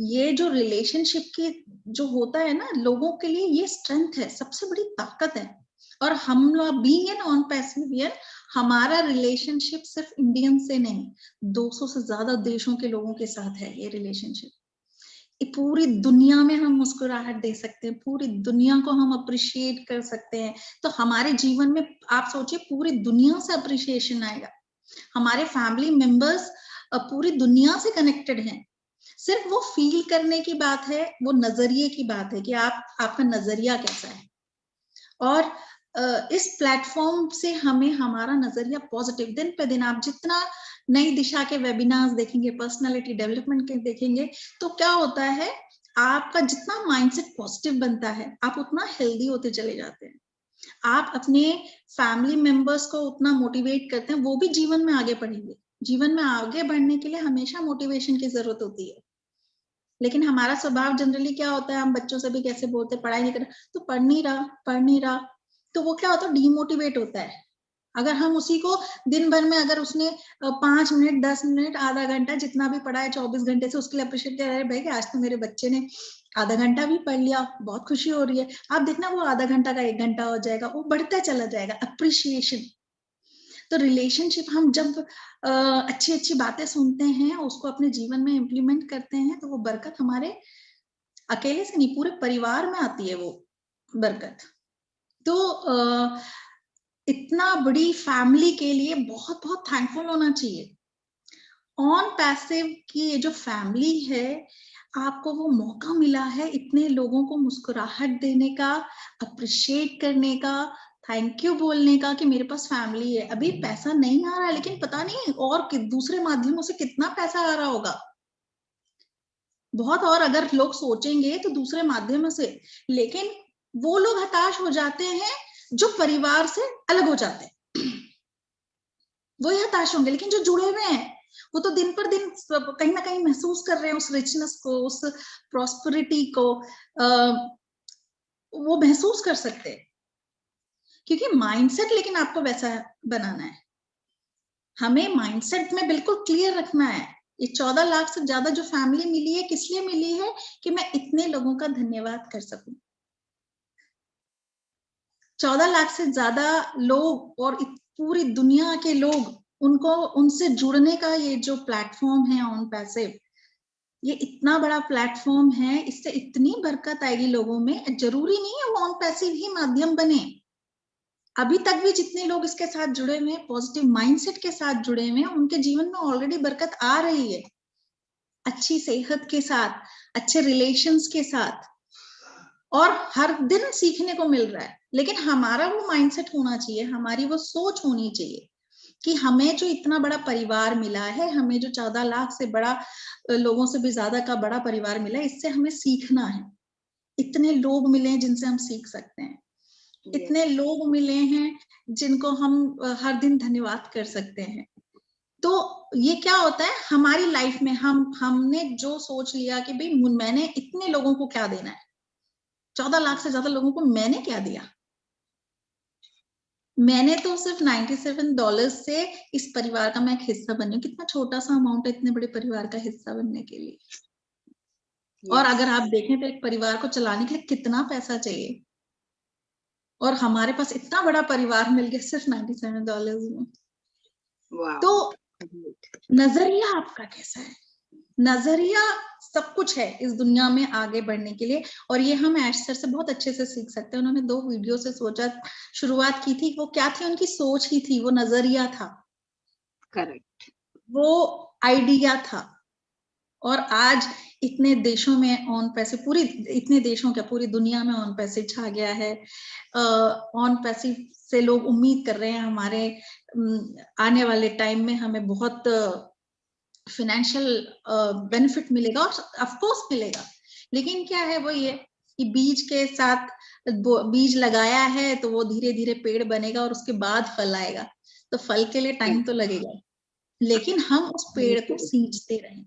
ये जो रिलेशनशिप की जो होता है ना, लोगों के लिए ये स्ट्रेंथ है, सबसे बड़ी ताकत है। और हम लोग बीइंग एन ऑन पैसिवियन, हमारा रिलेशनशिप सिर्फ इंडियन से नहीं, 200 से ज्यादा देशों के लोगों के साथ है ये रिलेशनशिप। पूरी दुनिया में हम मुस्कुराहट दे सकते हैं, पूरी दुनिया को हम अप्रिशिएट कर सकते हैं। तो हमारे जीवन में आप सोचिए पूरी दुनिया से अप्रिशिएशन आएगा। हमारे फैमिली मेंबर्स पूरी दुनिया से कनेक्टेड हैं। सिर्फ वो फील करने की बात है, वो नजरिए की बात है कि आपका नजरिया कैसा है। और इस प्लेटफॉर्म से हमें हमारा नजरिया पॉजिटिव, दिन पे दिन आप जितना नई दिशा के वेबिनार्स देखेंगे, पर्सनालिटी डेवलपमेंट के देखेंगे, तो क्या होता है, आपका जितना माइंडसेट पॉजिटिव बनता है, आप उतना हेल्दी होते चले जाते हैं। आप अपने फैमिली मेंबर्स को उतना मोटिवेट करते हैं, वो भी जीवन में आगे बढ़ेंगे। जीवन में आगे बढ़ने के लिए हमेशा मोटिवेशन की जरूरत होती है, लेकिन हमारा स्वभाव जनरली क्या होता है, हम बच्चों से भी कैसे बोलते हैं, पढ़ाई नहीं कर तो पढ़ नहीं रहा, तो वो क्या होता है, डीमोटिवेट होता है। अगर हम उसी को दिन भर में, अगर उसने 5 मिनट 10 मिनट आधा घंटा जितना भी पढ़ा है 24 घंटे से, उसके लिए अप्रिशिएट कर रहे हैं, भाई आज तो मेरे बच्चे ने आधा घंटा भी पढ़ लिया, बहुत खुशी हो रही है। आप देखना वो आधा घंटा का 1 घंटा हो जाएगा, वो बढ़ता चला जाएगा, अप्रिशिएशन। तो रिलेशनशिप, हम जब अच्छी अच्छी बातें सुनते हैं, उसको अपने जीवन में इम्प्लीमेंट करते हैं, तो वो बरकत हमारे अकेले से नहीं, पूरे परिवार में आती है वो बरकत। तो इतना बड़ी फैमिली के लिए बहुत बहुत थैंकफुल होना चाहिए। ऑन पैसिव की ये जो फैमिली है, आपको वो मौका मिला है इतने लोगों को मुस्कुराहट देने का, अप्रिशिएट करने का, थैंक यू बोलने का कि मेरे पास फैमिली है। अभी पैसा नहीं आ रहा है, लेकिन पता नहीं और दूसरे माध्यमों से कितना पैसा आ रहा होगा, बहुत। और अगर लोग सोचेंगे तो दूसरे माध्यमों से, लेकिन वो लोग हताश हो जाते हैं जो परिवार से अलग हो जाते हैं, वही हताश होंगे। लेकिन जो जुड़े हुए हैं, वो तो दिन पर दिन कहीं ना कहीं महसूस कर रहे हैं उस रिचनेस को, उस प्रॉस्पेरिटी को, वो महसूस कर सकते हैं। क्योंकि माइंडसेट लेकिन आपको वैसा बनाना है, हमें माइंडसेट में बिल्कुल क्लियर रखना है। ये 14 लाख से ज्यादा जो फैमिली मिली है, किस लिए मिली है, कि मैं इतने लोगों का धन्यवाद कर सकूं। 14 लाख से ज्यादा लोग और पूरी दुनिया के लोग, उनको उनसे जुड़ने का ये जो प्लेटफॉर्म है ऑन पैसिव, ये इतना बड़ा प्लेटफॉर्म है, इससे इतनी बरकत आएगी लोगों में। जरूरी नहीं है वो ऑन पैसिव ही माध्यम बने, अभी तक भी जितने लोग इसके साथ जुड़े हुए हैं, पॉजिटिव माइंडसेट के साथ जुड़े हुए हैं, उनके जीवन में ऑलरेडी बरकत आ रही है, अच्छी सेहत के साथ, अच्छे रिलेशंस के साथ, और हर दिन सीखने को मिल रहा है। लेकिन हमारा वो माइंडसेट होना चाहिए, हमारी वो सोच होनी चाहिए कि हमें जो इतना बड़ा परिवार मिला है, हमें जो 14 लाख से बड़ा, लोगों से भी ज्यादा का बड़ा परिवार मिला है, इससे हमें सीखना है। इतने लोग मिले हैं जिनसे हम सीख सकते हैं, इतने लोग मिले हैं जिनको हम हर दिन धन्यवाद कर सकते हैं। तो ये क्या होता है हमारी लाइफ में, हमने जो सोच लिया कि भाई मैंने इतने लोगों को क्या देना है, 14 लाख से ज्यादा लोगों को मैंने क्या दिया, मैंने तो सिर्फ $97 से इस परिवार का मैं एक हिस्सा बनी हूँ। कितना छोटा सा अमाउंट है इतने बड़े परिवार का हिस्सा बनने के लिए। और अगर आप देखें तो एक परिवार को चलाने के लिए कितना पैसा चाहिए, और हमारे पास इतना बड़ा परिवार मिल गया सिर्फ $97 में। तो नजरिया आपका कैसा है, नजरिया सब कुछ है इस दुनिया में आगे बढ़ने के लिए। और ये हम ऐश सर से बहुत अच्छे से सीख सकते हैं। उन्होंने 2 वीडियो से शुरुआत की थी, वो क्या थी, उनकी सोच ही थी, वो नजरिया था,
करेक्ट,
वो आइडिया था। और आज इतने देशों में ऑन पैसिव, इतने देशों क्या पूरी दुनिया में ऑन पैसिव छा गया है। ऑन पैसिव से लोग उम्मीद कर रहे हैं हमारे आने वाले टाइम में हमें बहुत फाइनेंशियल बेनिफिट मिलेगा, और ऑफ कोर्स मिलेगा। लेकिन क्या है वो ये कि बीज के साथ बीज लगाया है तो वो धीरे धीरे पेड़ बनेगा और उसके बाद फल आएगा। तो फल के लिए टाइम तो लगेगा, लेकिन हम उस पेड़ को सींचते रहें,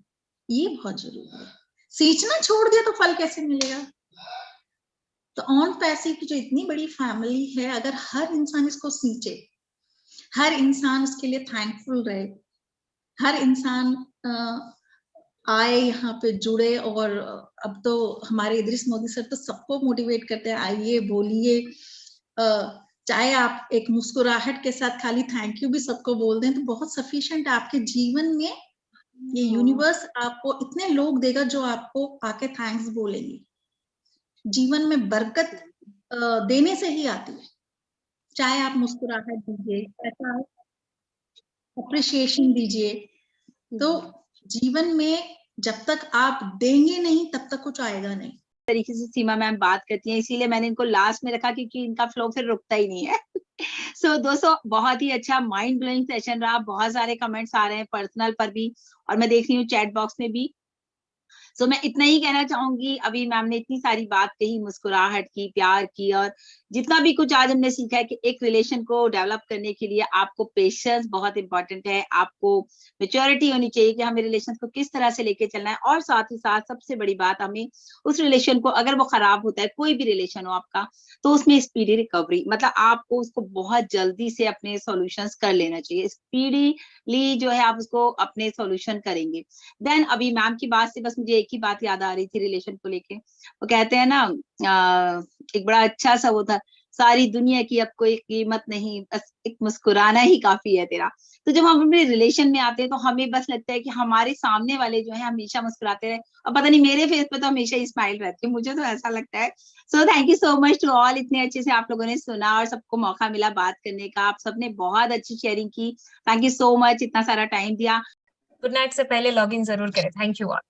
ये बहुत जरूरी है। सींचना छोड़ दिया तो फल कैसे मिलेगा। तो ऑन पैसिव की जो इतनी बड़ी फैमिली है, अगर हर इंसान इसको सींचे, हर इंसान उसके लिए थैंकफुल रहे, हर इंसान आए यहाँ पे जुड़े। और अब तो हमारे इदरीस मोदी सर तो सबको मोटिवेट करते हैं, आइए बोलिए, चाहे आप एक मुस्कुराहट के साथ खाली थैंक यू भी सबको बोल दें तो बहुत सफिशिएंट है। आपके जीवन में ये यूनिवर्स आपको इतने लोग देगा जो आपको आके थैंक्स बोलेंगे। जीवन में बरकत देने से ही आती है, चाहे आप मुस्कुराहट दीजिए, ऐसा अप्रिशिएशन दीजिए, तो जीवन में जब तक आप देंगे नहीं तब तक कुछ आएगा नहीं।
तरीके से सीमा मैम बात करती हैं, इसीलिए मैंने इनको लास्ट में रखा क्योंकि इनका फ्लो फिर रुकता ही नहीं है। सो दोस्तों बहुत ही अच्छा माइंड ब्लोइंग सेशन रहा, बहुत सारे कमेंट्स आ रहे हैं पर्सनल पर भी और मैं देख रही हूँ चैट बॉक्स में भी। सो मैं इतना ही कहना चाहूंगी, अभी मैम ने इतनी सारी बात कही, मुस्कुराहट की, प्यार की, और जितना भी कुछ आज हमने सीखा है कि एक रिलेशन को डेवलप करने के लिए आपको पेशेंस बहुत इंपॉर्टेंट है, आपको मैच्योरिटी होनी चाहिए कि हमें रिलेशन को किस तरह से लेके चलना है, और साथ ही साथ सबसे बड़ी बात हमें उस रिलेशन को, अगर वो खराब होता है, कोई भी रिलेशन हो आपका, तो उसमें स्पीडी रिकवरी, मतलब आपको उसको बहुत जल्दी से अपने सॉल्यूशंस कर लेना चाहिए। स्पीडीली जो है आप उसको अपने सॉल्यूशन करेंगे। देन अभी मैम की बात से बस मुझे एक ही बात याद आ रही थी रिलेशन को लेके, वो कहते हैं ना एक बड़ा अच्छा सा वो था, सारी दुनिया की अब कोई कीमत नहीं, बस एक मुस्कुराना ही काफी है तेरा। तो जब हम अपने रिलेशन में आते हैं तो हमें बस लगता है कि हमारे सामने वाले जो है हमेशा मुस्कुराते रहे, और पता नहीं मेरे फेस पे तो हमेशा ही स्माइल रहती है, मुझे तो ऐसा लगता है। So thank you so much to all, इतने अच्छे से आप लोगों ने सुना और सबको मौका मिला बात करने का, आप सबने बहुत अच्छी शेयरिंग की, थैंक यू सो मच, इतना सारा टाइम दिया।
गुड नाइट से पहले लॉग इन जरूर करें। Thank you all.